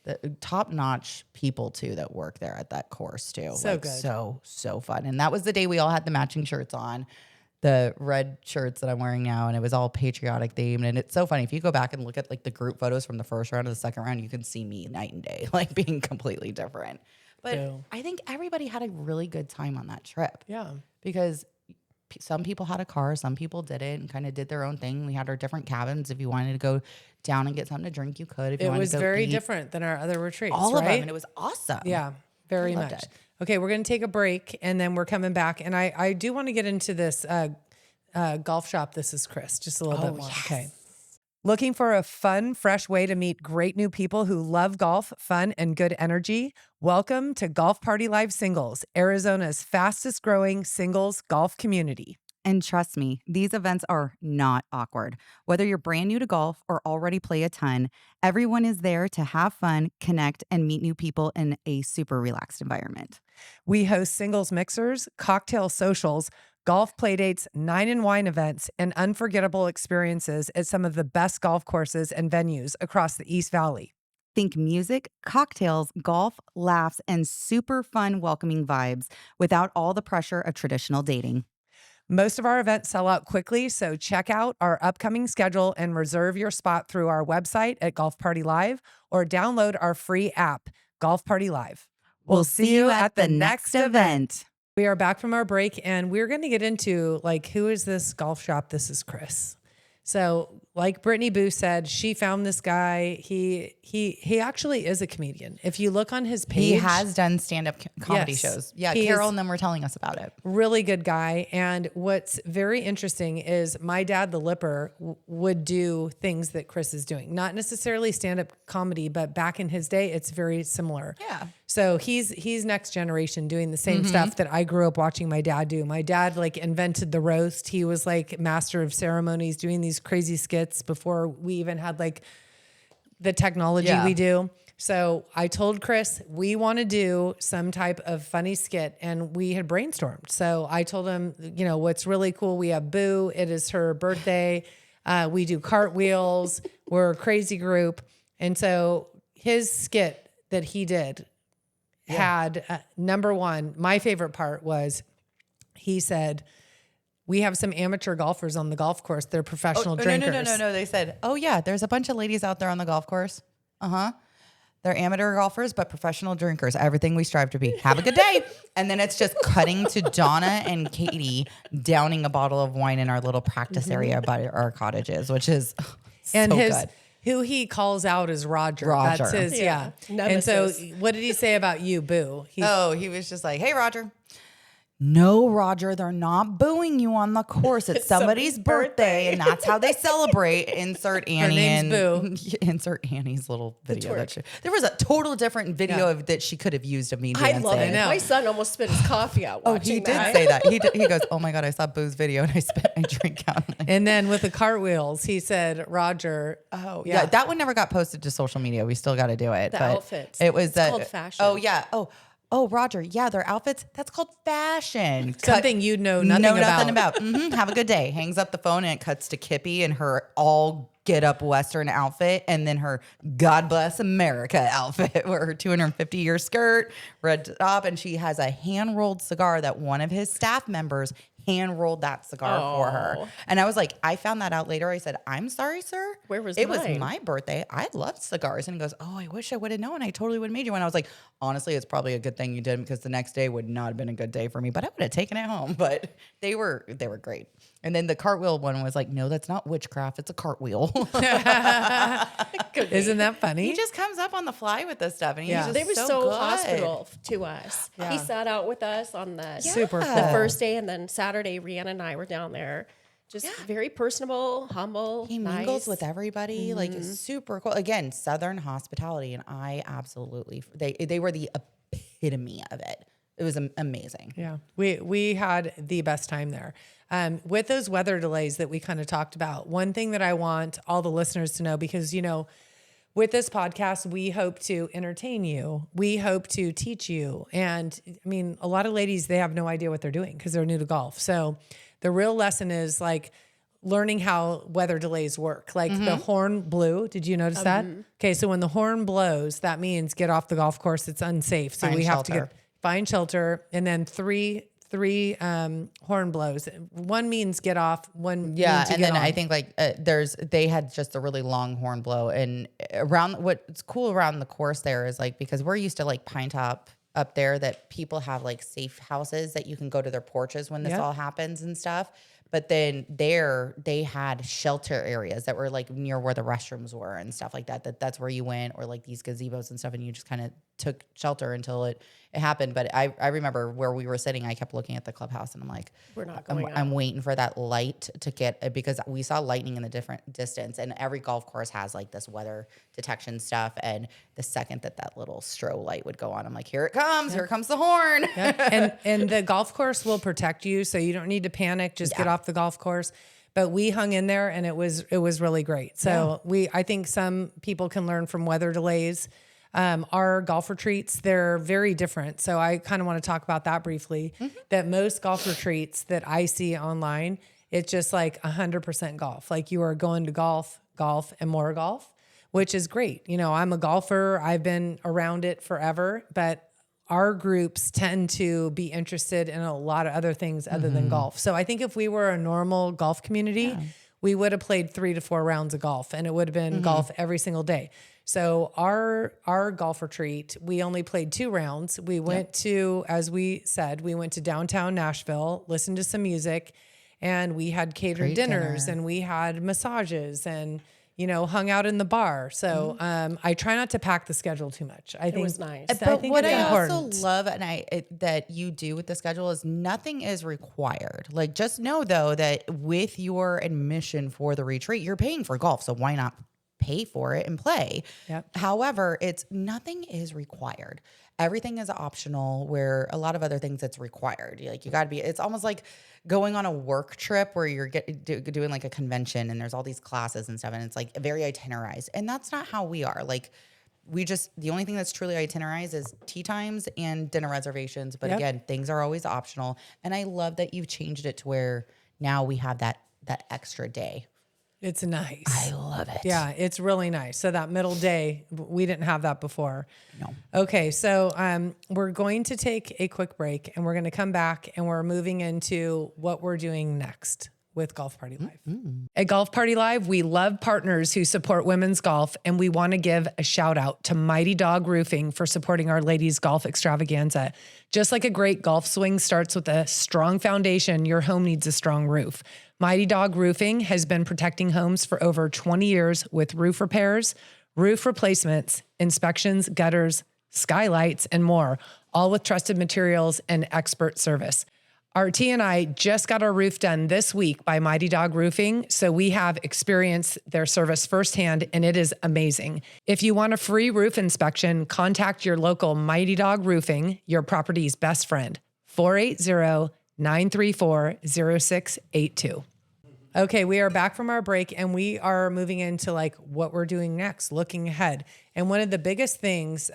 The top-notch people too that work there at that course too. So like, good. So fun. And that was the day we all had the matching shirts on. the red shirts that I'm wearing now, and it was all patriotic themed. And it's so funny. If you go back and look at like the group photos from the first round to the second round, you can see me night and day, like being completely different. But I think everybody had a really good time on that trip. Yeah. Because some people had a car, some people didn't, and kind of did their own thing. We had our different cabins. If you wanted to go down and get something to drink, you could. If you It wanted was to go very eat, different than our other retreats. all of right? them, and it was awesome. Yeah, very Loved much. it. Okay, we're going to take a break, and then we're coming back. And I do want to get into this golf shop. This is Chris, just a little bit more. Yes. Okay. Looking for a fun, fresh way to meet great new people who love golf, fun, and good energy? Welcome to Golf Party Live Singles, Arizona's fastest growing singles golf community. And trust me, these events are not awkward. Whether you're brand new to golf or already play a ton, everyone is there to have fun, connect, and meet new people in a super relaxed environment. We host singles mixers, cocktail socials, golf playdates, 9 and wine events, and unforgettable experiences at some of the best golf courses and venues across the East Valley. Think music, cocktails, golf, laughs, and super fun, welcoming vibes without all the pressure of traditional dating. Most of our events sell out quickly, so check out our upcoming schedule and reserve your spot through our website at Golf Party Live or download our free app, Golf Party Live. We'll see you at the next event. We are back from our break, and we're going to get into, like, who is this golf shop? This is Chris. So, like Brittany Boo said, she found this guy. He actually is a comedian. If you look on his page, He has done stand-up comedy Yes. shows. Yeah, He Carol is- and them were telling us about it. really good guy. And what's very interesting is my dad, the Lipper, would do things that Chris is doing. Not necessarily stand-up comedy, but back in his day, it's very similar. Yeah. So he's next generation doing the same stuff that I grew up watching my dad do. My dad like invented the roast. He was like master of ceremonies, doing these crazy skits before we even had like the technology we do. So I told Chris we want to do some type of funny skit, and we had brainstormed. So I told him, you know, what's really cool, we have Boo. It is her birthday. We do cartwheels. We're a crazy group. And so his skit that he did had number one, my favorite part was he said, we have some amateur golfers on the golf course. They're professional drinkers. No. They said, oh, yeah, there's a bunch of ladies out there on the golf course. They're amateur golfers, but professional drinkers. Everything we strive to be. Have a good day. And then it's just cutting to Donna and Katie downing a bottle of wine in our little practice area by our cottages, which is And so his good. who he calls out is Roger. Roger. That's his, Yeah. And so Nemesis. what did he say about you, Boo? He He was just like, hey, Roger. No, Roger, they're not booing you on the course. It's somebody's birthday, and that's how they celebrate. Insert Annie name's and insert Annie's little video. There was a total different video of that she could have used of me I dancing. love it. know. My son almost spit his coffee out watching He did that. say that. He goes, oh my God, I saw Boo's video and I spit my drink out. and then with the cartwheels, he said, Roger. Yeah, that one never got posted to social media. We still got to do it. The but outfits. It was It's called fashion. Oh yeah. Oh, Roger. Yeah, their outfits. That's called fashion. Something you know nothing about. Have a good day. Hangs up the phone and it cuts to Kippy and her all get up Western outfit, and then her God Bless America outfit, where her 250-year skirt, red top, and she has a hand rolled cigar that one of his staff members hand rolled that cigar for her. And I was like, I found that out later. I said, I'm sorry, sir. Where was it? Was mine? my birthday. I loved cigars. And he goes, oh, I wish I would have known. I totally would have made you one. I was like, honestly, it's probably a good thing you did, because the next day would not have been a good day for me, but I would have taken it home. But they were great. And then the cartwheel one was like, no, that's not witchcraft. It's a cartwheel. Isn't that funny? He just comes up on the fly with this stuff. And he's just They were so good. hospitable to us. He sat out with us on the Super the cool. first day, and then Saturday, Rihanna and I were down there. Just very personable, humble. He nice. mingles with everybody, like super cool. Again, Southern hospitality, and I absolutely they were the epitome of it. It was amazing. Yeah, we had the best time there. With those weather delays that we kind of talked about, one thing that I want all the listeners to know, because, you know, with this podcast, we hope to entertain you. We hope to teach you. And I mean, a lot of ladies, they have no idea what they're doing because they're new to golf. So the real lesson is like learning how weather delays work. Like the horn blew. Did you notice that? Okay. So when the horn blows, that means get off the golf course. It's unsafe. So Find we have to shelter. find shelter. And then three three horn blows. One means get off. One means to and get then on. I think like they had just a really long horn blow, and around what's cool around the course there is like because we're used to like Pine Top up there that people have like safe houses that you can go to their porches when this all happens and stuff. But then there they had shelter areas that were like near where the restrooms were and stuff like that. That's where you went, or like these gazebos and stuff, and you just kind of took shelter until it happened. But I remember where we were sitting, I kept looking at the clubhouse and I'm like, We're not going I'm waiting for that light to get, because we saw lightning in the different distance, and every golf course has like this weather detection stuff. And the second that little strobe light would go on, I'm like, here it comes, here comes the horn. And the golf course will protect you, so you don't need to panic. Just get off the golf course. But we hung in there, and it was really great. So I think some people can learn from weather delays. Our golf retreats, they're very different. So I kind of want to talk about that briefly, that most golf retreats that I see online, it's just like 100% golf. Like you are going to golf, and more golf, which is great. You know, I'm a golfer. I've been around it forever, but our groups tend to be interested in a lot of other things other than golf. So I think if we were a normal golf community, we would have played 3 to 4 rounds of golf, and it would have been golf every single day. So our golf retreat, we only played 2 rounds. We went to, as we said, we went to downtown Nashville, listened to some music, and we had catered dinners and we had massages and, you know, hung out in the bar. So I try not to pack the schedule too much. I think it was nice. But think what it's I important. also love that you do with the schedule is nothing is required. Like just know though that with your admission for the retreat, you're paying for golf. So why not pay for it and play? Yep. However, nothing is required. Everything is optional, where a lot of other things it's required. Like you got to be, it's almost like going on a work trip where you're doing like a convention and there's all these classes and stuff. And it's like very itinerized. And that's not how we are. Like the only thing that's truly itinerized is tee times and dinner reservations. But again, things are always optional. And I love that you've changed it to where now we have that extra day. It's nice. I love it. Yeah, it's really nice. So that middle day, we didn't have that before. No. Okay, so we're going to take a quick break, and we're going to come back, and we're moving into what we're doing next with Golf Party Live. At Golf Party Live, we love partners who support women's golf, and we want to give a shout out to Mighty Dog Roofing for supporting our ladies golf extravaganza. Just like a great golf swing starts with a strong foundation, your home needs a strong roof. Mighty Dog Roofing has been protecting homes for over 20 years with roof repairs, roof replacements, inspections, gutters, skylights, and more, all with trusted materials and expert service. RT and I just got our roof done this week by Mighty Dog Roofing, so we have experienced their service firsthand, and it is amazing. If you want a free roof inspection, contact your local Mighty Dog Roofing, your property's best friend, 480-934-0682. Okay, we are back from our break, and we are moving into like what we're doing next, looking ahead. And one of the biggest things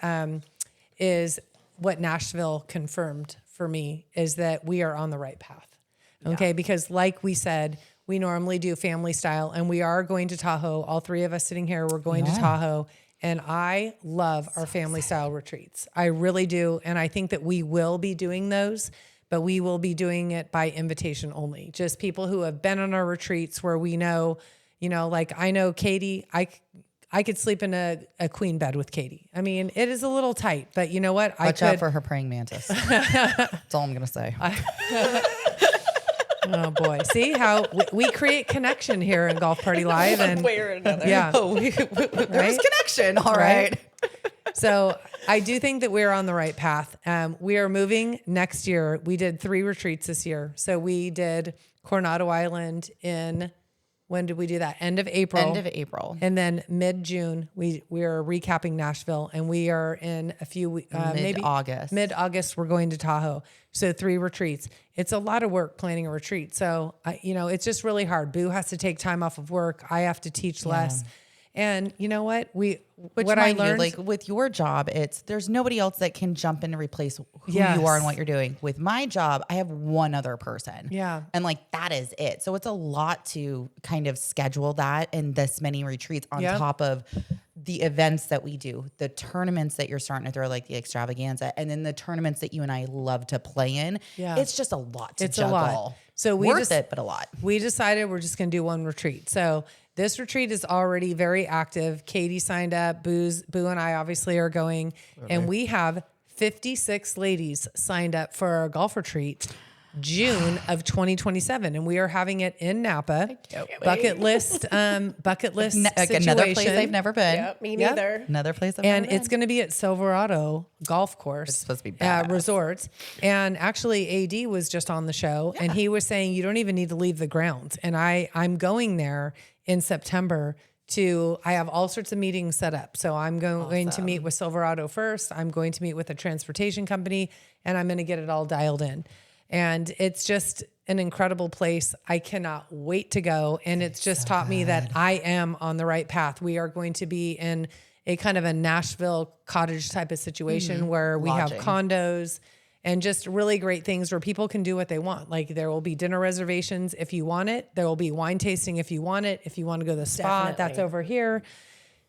is what Nashville confirmed for me is that we are on the right path. Okay, because like we said, we normally do family style, and we are going to Tahoe. All 3 of us sitting here, we're going to Tahoe. And I love our family style retreats. I really do. And I think that we will be doing those, but we will be doing it by invitation only. Just people who have been on our retreats where we know, you know, like I know Katie, I could sleep in a queen bed with Katie. I mean, it is a little tight, but you know what? Watch out for her praying mantis. That's all I'm going to say. Oh boy. See how we create connection here in Golf Party Live. And way or another. yeah. There's connection. All right. So I do think that we're on the right path. We are moving next year. We did 3 retreats this year. So we did Coronado Island in, when did we do that? End of April. End of April. And then mid-June, we are recapping Nashville, and we are in a few weeks, Mid-August. Mid-August, we're going to Tahoe. So 3 retreats. It's a lot of work planning a retreat. So, it's just really hard. Boo has to take time off of work. I have to teach less. And you know what? What I learned, like with your job, there's nobody else that can jump in and replace who you are and what you're doing. With my job, I have one other person. Yeah. And like, that is it. So it's a lot to kind of schedule that and this many retreats on top of the events that we do, the tournaments that you're starting to throw, like the extravaganza, and then the tournaments that you and I love to play in. Yeah. It's just a lot to It's juggle. a lot. So Worth it, but a lot. We decided we're just going to do one retreat. So this retreat is already very active. Katie signed up. Boo and I obviously are going. And we have 56 ladies signed up for our golf retreat June of 2027. And we are having it in Napa. Bucket list Like situation. another place I've never been. Yep, me neither. Another place I've And never it's been. going to be at Silverado Golf Course. It's supposed to be badass. Resorts. And actually, AD was just on the show, and he was saying you don't even need to leave the grounds. And I'm going there in September I have all sorts of meetings set up. So I'm going to meet with Silverado first. I'm going to meet with a transportation company, and I'm going to get it all dialed in. And it's just an incredible place. I cannot wait to go. And it's just taught me that I am on the right path. We are going to be in a kind of a Nashville cottage type of situation where we have condos and just really great things where people can do what they want. Like there will be dinner reservations if you want it. There will be wine tasting if you want it. If you want to go to the spa, that's over here.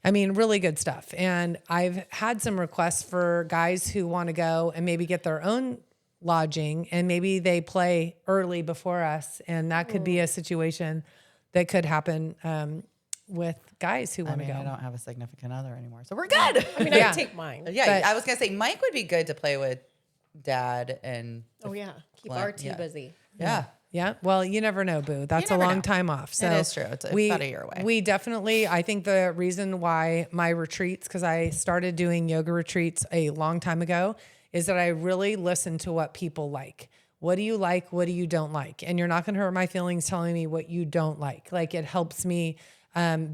I mean, really good stuff. And I've had some requests for guys who want to go and maybe get their own lodging, and maybe they play early before us. And that could be a situation that could happen with guys who want to go. I don't have a significant other anymore, so we're good. I mean, I would take mine. Yeah, I was gonna say Mike would be good to play with Dad and. Oh yeah, keep Glenn, RT busy. Yeah. Yeah. Well, you never know, Boo. That's a never long know. time off. So It is true. It's about a year away. We definitely, I think the reason why my retreats, because I started doing yoga retreats a long time ago, is that I really listen to what people like. What do you like? What do you don't like? And you're not going to hurt my feelings telling me what you don't like. Like it helps me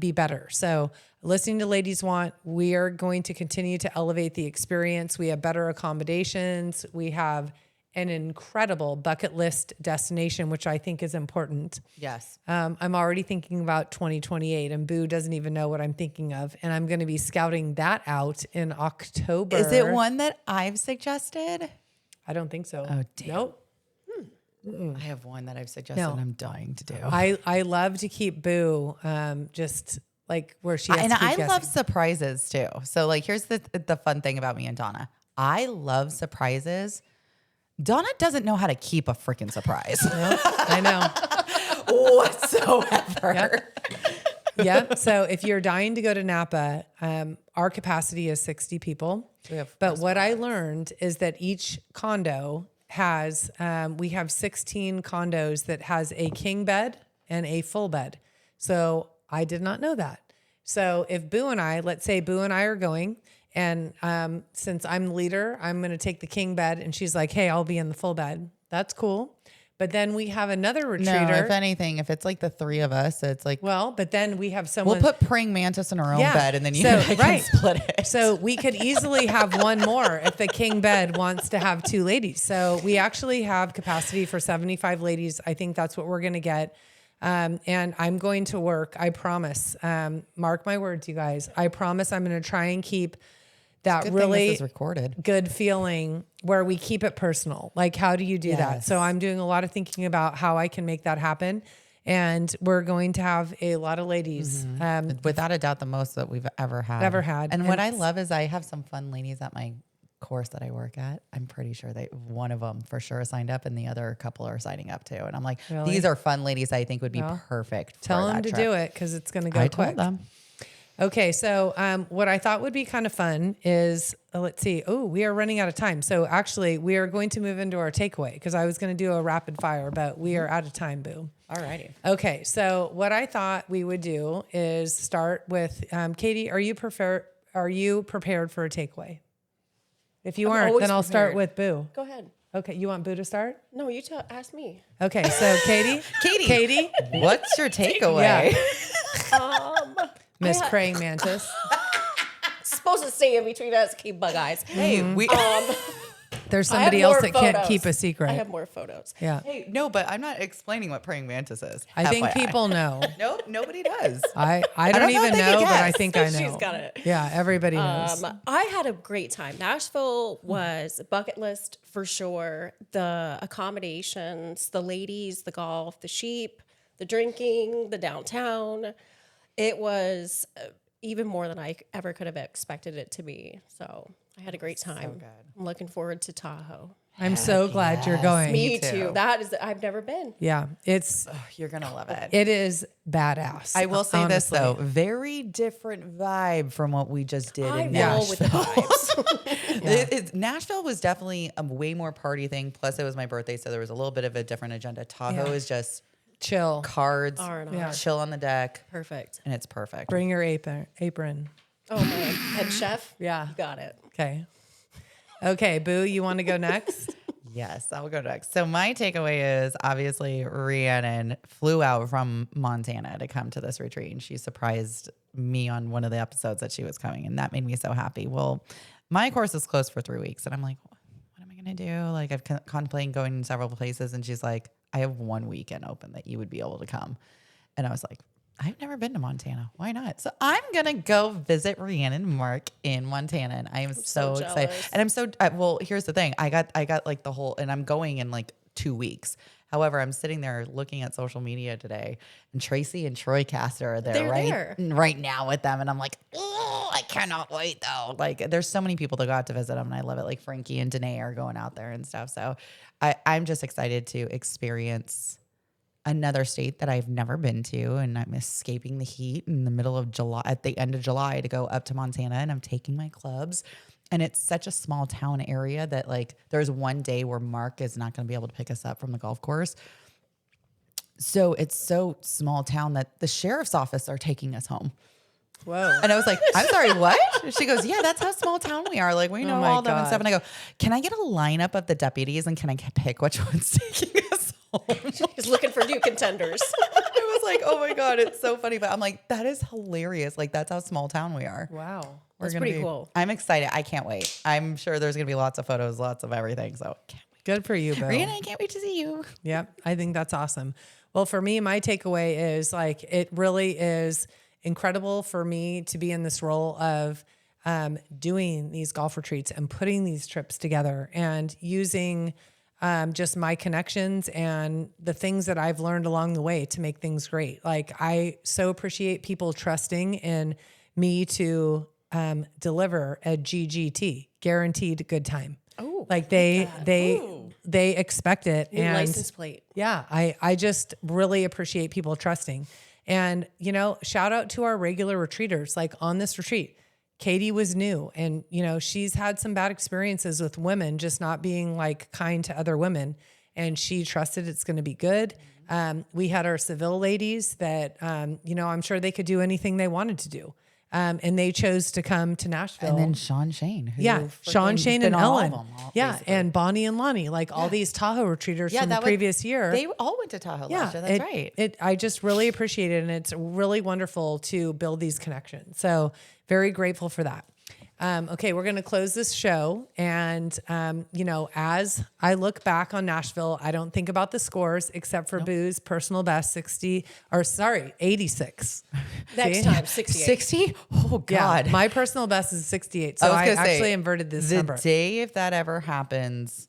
be better. So listening to Ladies Want, we are going to continue to elevate the experience. We have better accommodations. We have an incredible bucket list destination, which I think is important. Yes. I'm already thinking about 2028, and Boo doesn't even know what I'm thinking of. And I'm going to be scouting that out in October. Is it one that I've suggested? I don't think so. Oh, damn. Nope. I have one that I've suggested. No. I'm dying to do. I love to keep Boo just like where she has And to keep I guessing. love surprises too. So like, here's the fun thing about me and Donna. I love surprises. Donna doesn't know how to keep a freaking surprise I know. whatsoever. Yeah. So if you're dying to go to Napa, our capacity is 60 people. But what I learned is that each condo has, we have 16 condos that has a king bed and a full bed. So I did not know that. So if Boo and I, let's say Boo and I are going, and since I'm the leader, I'm going to take the king bed, and she's like, hey, I'll be in the full bed. That's cool. But then we have another retreater. No, if anything, if it's like the three of us, it's like, well, but then we have someone. we'll put praying mantis in our own Yeah. bed, and then you So, and I can right. split it. So we could easily have one more if the king bed wants to have two ladies. So we actually have capacity for 75 ladies. I think that's what we're going to get. And I'm going to work. I promise. Mark my words, you guys. I promise I'm going to try and keep that Good thing really this is recorded. good feeling where we keep it personal. Like, how do you do that? Yes. So I'm doing a lot of thinking about how I can make that happen. And we're going to have a lot of ladies. Without a doubt, the most that we've ever had. And what I love is I have some fun ladies at my course that I work at. I'm pretty sure one of them for sure signed up, and the other couple are signing up too. And I'm like, Really? these are fun ladies I think would be perfect. Tell for them that to trip. do it because it's going to go I quick. told them. Okay, so what I thought would be kind of fun is, let's see. Oh, we are running out of time. So actually, we are going to move into our takeaway because I was going to do a rapid fire, but we are out of time, Boo. All righty. Okay, so what I thought we would do is start with Katie. Are you prepared for a takeaway? If you aren't, always then I'll start prepared. with Boo. Go ahead. Okay, you want Boo to start? No, you ask me. Okay, so Katie. Katie. What's your takeaway? Miss Praying Mantis. Supposed to stay in between us, keep bug eyes. Hey, There's I have somebody else more that can't photos. keep a secret. I have more photos. Yeah. hey, no, but I'm not explaining what praying mantis is. I think FYI. people know. Nope, nobody does. I don't don't know if even they can know, but I guess. think I know. She's got it. Yeah, everybody knows. I had a great time. Nashville was a bucket list for sure. The accommodations, the ladies, the golf, the sheep, the drinking, the downtown. It was even more than I ever could have expected it to be. So I had a great time. good. I'm looking forward to Tahoe. I'm so glad you're going. Me too. too. That is, I've never been. Yeah, You're going to love it. it is badass. I will say this honestly. though, very different vibe from what we just did I in roll Nashville. with the vibes. Nashville was definitely a way more party thing. Plus, it was my birthday, so there was a little bit of a different agenda. Tahoe Yeah. is just Chill. cards, R&R. Yeah. chill on the deck, Perfect. and it's perfect. Bring your apron. Oh man, head chef. Yeah. You got it. Okay, Boo, you want to go next? Yes, I'll go next. So my takeaway is obviously Rhiannon flew out from Montana to come to this retreat, and she surprised me on one of the episodes that she was coming, and that made me so happy. Well, my course is closed for 3 weeks, and I'm like, what am I going to do? Like, I've contemplating going to several places, and she's like, I have 1 weekend open that you would be able to come. And I was like, I've never been to Montana. Why not? So I'm going to go visit Rhiannon and Mark in Montana. And I am so excited. jealous. And I'm so, well, here's the thing. I got like the whole, and I'm going in like 2 weeks. However, I'm sitting there looking at social media today, and Tracy and Troy Caster are there right now with them. And I'm like, oh, I cannot wait though. Like there's so many people that go out to visit them, and I love it. Like Frankie and Danae are going out there and stuff. So I'm just excited to experience another state that I've never been to, and I'm escaping the heat in the middle of July, at the end of July, to go up to Montana, and I'm taking my clubs. And it's such a small town area that like there's one day where Mark is not going to be able to pick us up from the golf course. So it's so small town that the sheriff's office are taking us home. Whoa. And I was like, I'm sorry, what? She goes, yeah, that's how small town we are. Like, we know my all them and stuff. God. And I go, can I get a lineup of the deputies, and can I pick which one's taking us home? He's looking for new contenders. I was like, oh my God, it's so funny. But I'm like, that is hilarious. Like, that's how small town we are. Wow. That's gonna pretty be- cool. I'm excited. I can't wait. I'm sure there's going to be lots of photos, lots of everything. So can't wait. Good for you, Boo. Rihanna, I can't wait to see you. Yep. I think that's awesome. Well, for me, my takeaway is like, it really is incredible for me to be in this role of doing these golf retreats and putting these trips together and using just my connections and the things that I've learned along the way to make things great. Like, I so appreciate people trusting in me to deliver a GGT, guaranteed good time. Oh, Like they expect it. new and license plate. yeah, I just really appreciate people trusting. And, you know, shout out to our regular retreaters. Like on this retreat, Katie was new, and, you know, she's had some bad experiences with women just not being like kind to other women. And she trusted it's going to be good. We had our Seville ladies that, you know, I'm sure they could do anything they wanted to do. And they chose to come to Nashville. And then Sean Shane. Who Yeah, Sean, freaking Shane, been and on all Ellen. of them, Yeah, basically. and Bonnie and Lonnie, like all these Tahoe retreaters from the that was- previous year. They all went to Tahoe last year. That's right. I just really appreciate it, and it's really wonderful to build these connections. So very grateful for that. Okay, we're going to close this show. And, you know, as I look back on Nashville, I don't think about the scores except for Boo's personal best 86. Next See? time, 68. 60? Oh, God. Yeah, my personal best is 68. So was I gonna say, actually inverted this the number. day if that ever happens,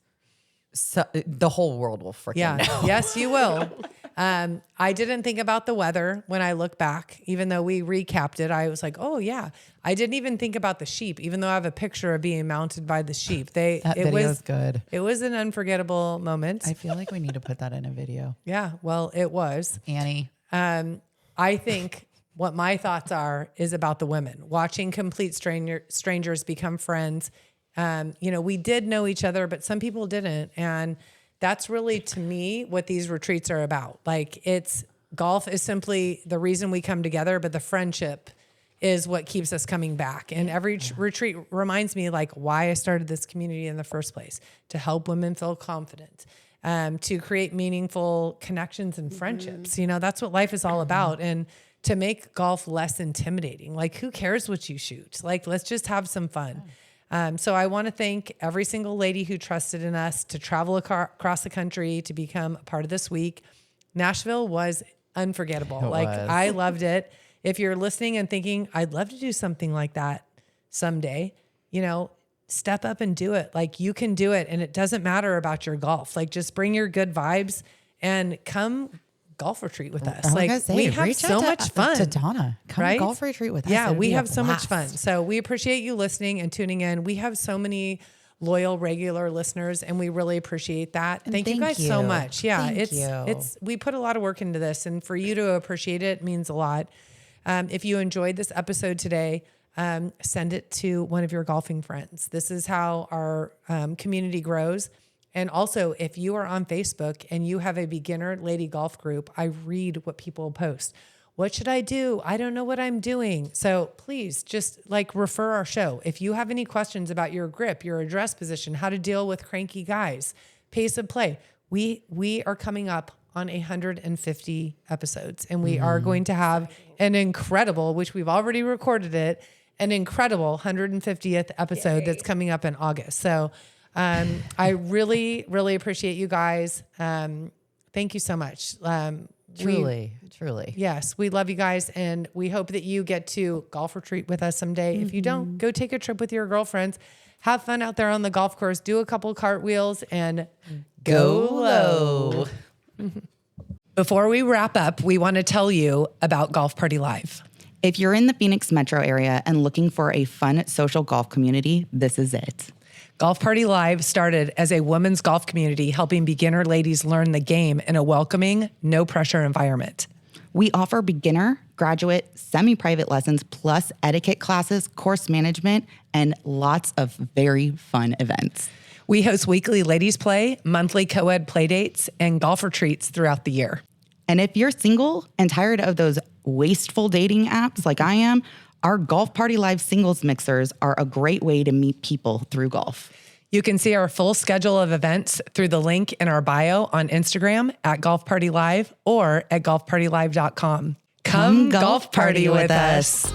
the whole world will freaking know. Yes, you will. I didn't think about the weather when I look back, even though we recapped it. I was like, oh yeah. I didn't even think about the sheep, even though I have a picture of being mounted by the sheep. That video is good. It was an unforgettable moment. I feel like we need to put that in a video. Yeah, well, it was. Annie. I think what my thoughts is about the women, watching complete strangers become friends. You know, we did know each other, but some people didn't. And that's really, to me, what these retreats are about. Like, golf is simply the reason we come together, but the friendship is what keeps us coming back. And every retreat reminds me like why I started this community in the first place, to help women feel confident, to create meaningful connections and friendships. You know, that's what life is all about. And to make golf less intimidating. Like, who cares what you shoot? Like, let's just have some fun. So I want to thank every single lady who trusted in us to travel across the country to become a part of this week. Nashville was unforgettable. It was. I loved it. If you're listening and thinking, I'd love to do something like that someday, you know, step up and do it. Like, you can do it. And it doesn't matter about your golf. Like, just bring your good vibes and come golf retreat with us. I was Like gonna say, we have reach so out much fun. to Donna. Come right? golf retreat with us. Yeah, It'd we be a have so much fun. blast. So we appreciate you listening and tuning in. We have so many loyal, regular listeners, and we really appreciate that. Thank you guys so much. Yeah, it's we put a lot of work into this, and for you to appreciate it means a lot. If you enjoyed this episode today, send it to one of your golfing friends. This is how our community grows. And also, if you are on Facebook and you have a beginner lady golf group, I read what people post. What should I do? I don't know what I'm doing. So please just like refer our show. If you have any questions about your grip, your address position, how to deal with cranky guys, pace of play, we are coming up on 150 episodes, and we are going to have an incredible, which we've already recorded it, an incredible 150th episode that's coming up in August. So I really, really appreciate you guys. Thank you so much. Truly. Yes, we love you guys, and we hope that you get to golf retreat with us someday. If you don't, go take a trip with your girlfriends. Have fun out there on the golf course. Do a couple cartwheels and go low. Before we wrap up, we want to tell you about Golf Party Live. If you're in the Phoenix metro area and looking for a fun social golf community, this is it. Golf Party Live started as a women's golf community helping beginner ladies learn the game in a welcoming, no-pressure environment. We offer beginner, graduate, semi-private lessons, plus etiquette classes, course management, and lots of very fun events. We host weekly ladies play, monthly co-ed play dates, and golf retreats throughout the year. And if you're single and tired of those wasteful dating apps like I am, our Golf Party Live singles mixers are a great way to meet people through golf. You can see our full schedule of events through the link in our bio on Instagram at Golf Party Live or at golfpartylive.com. Come golf party with us.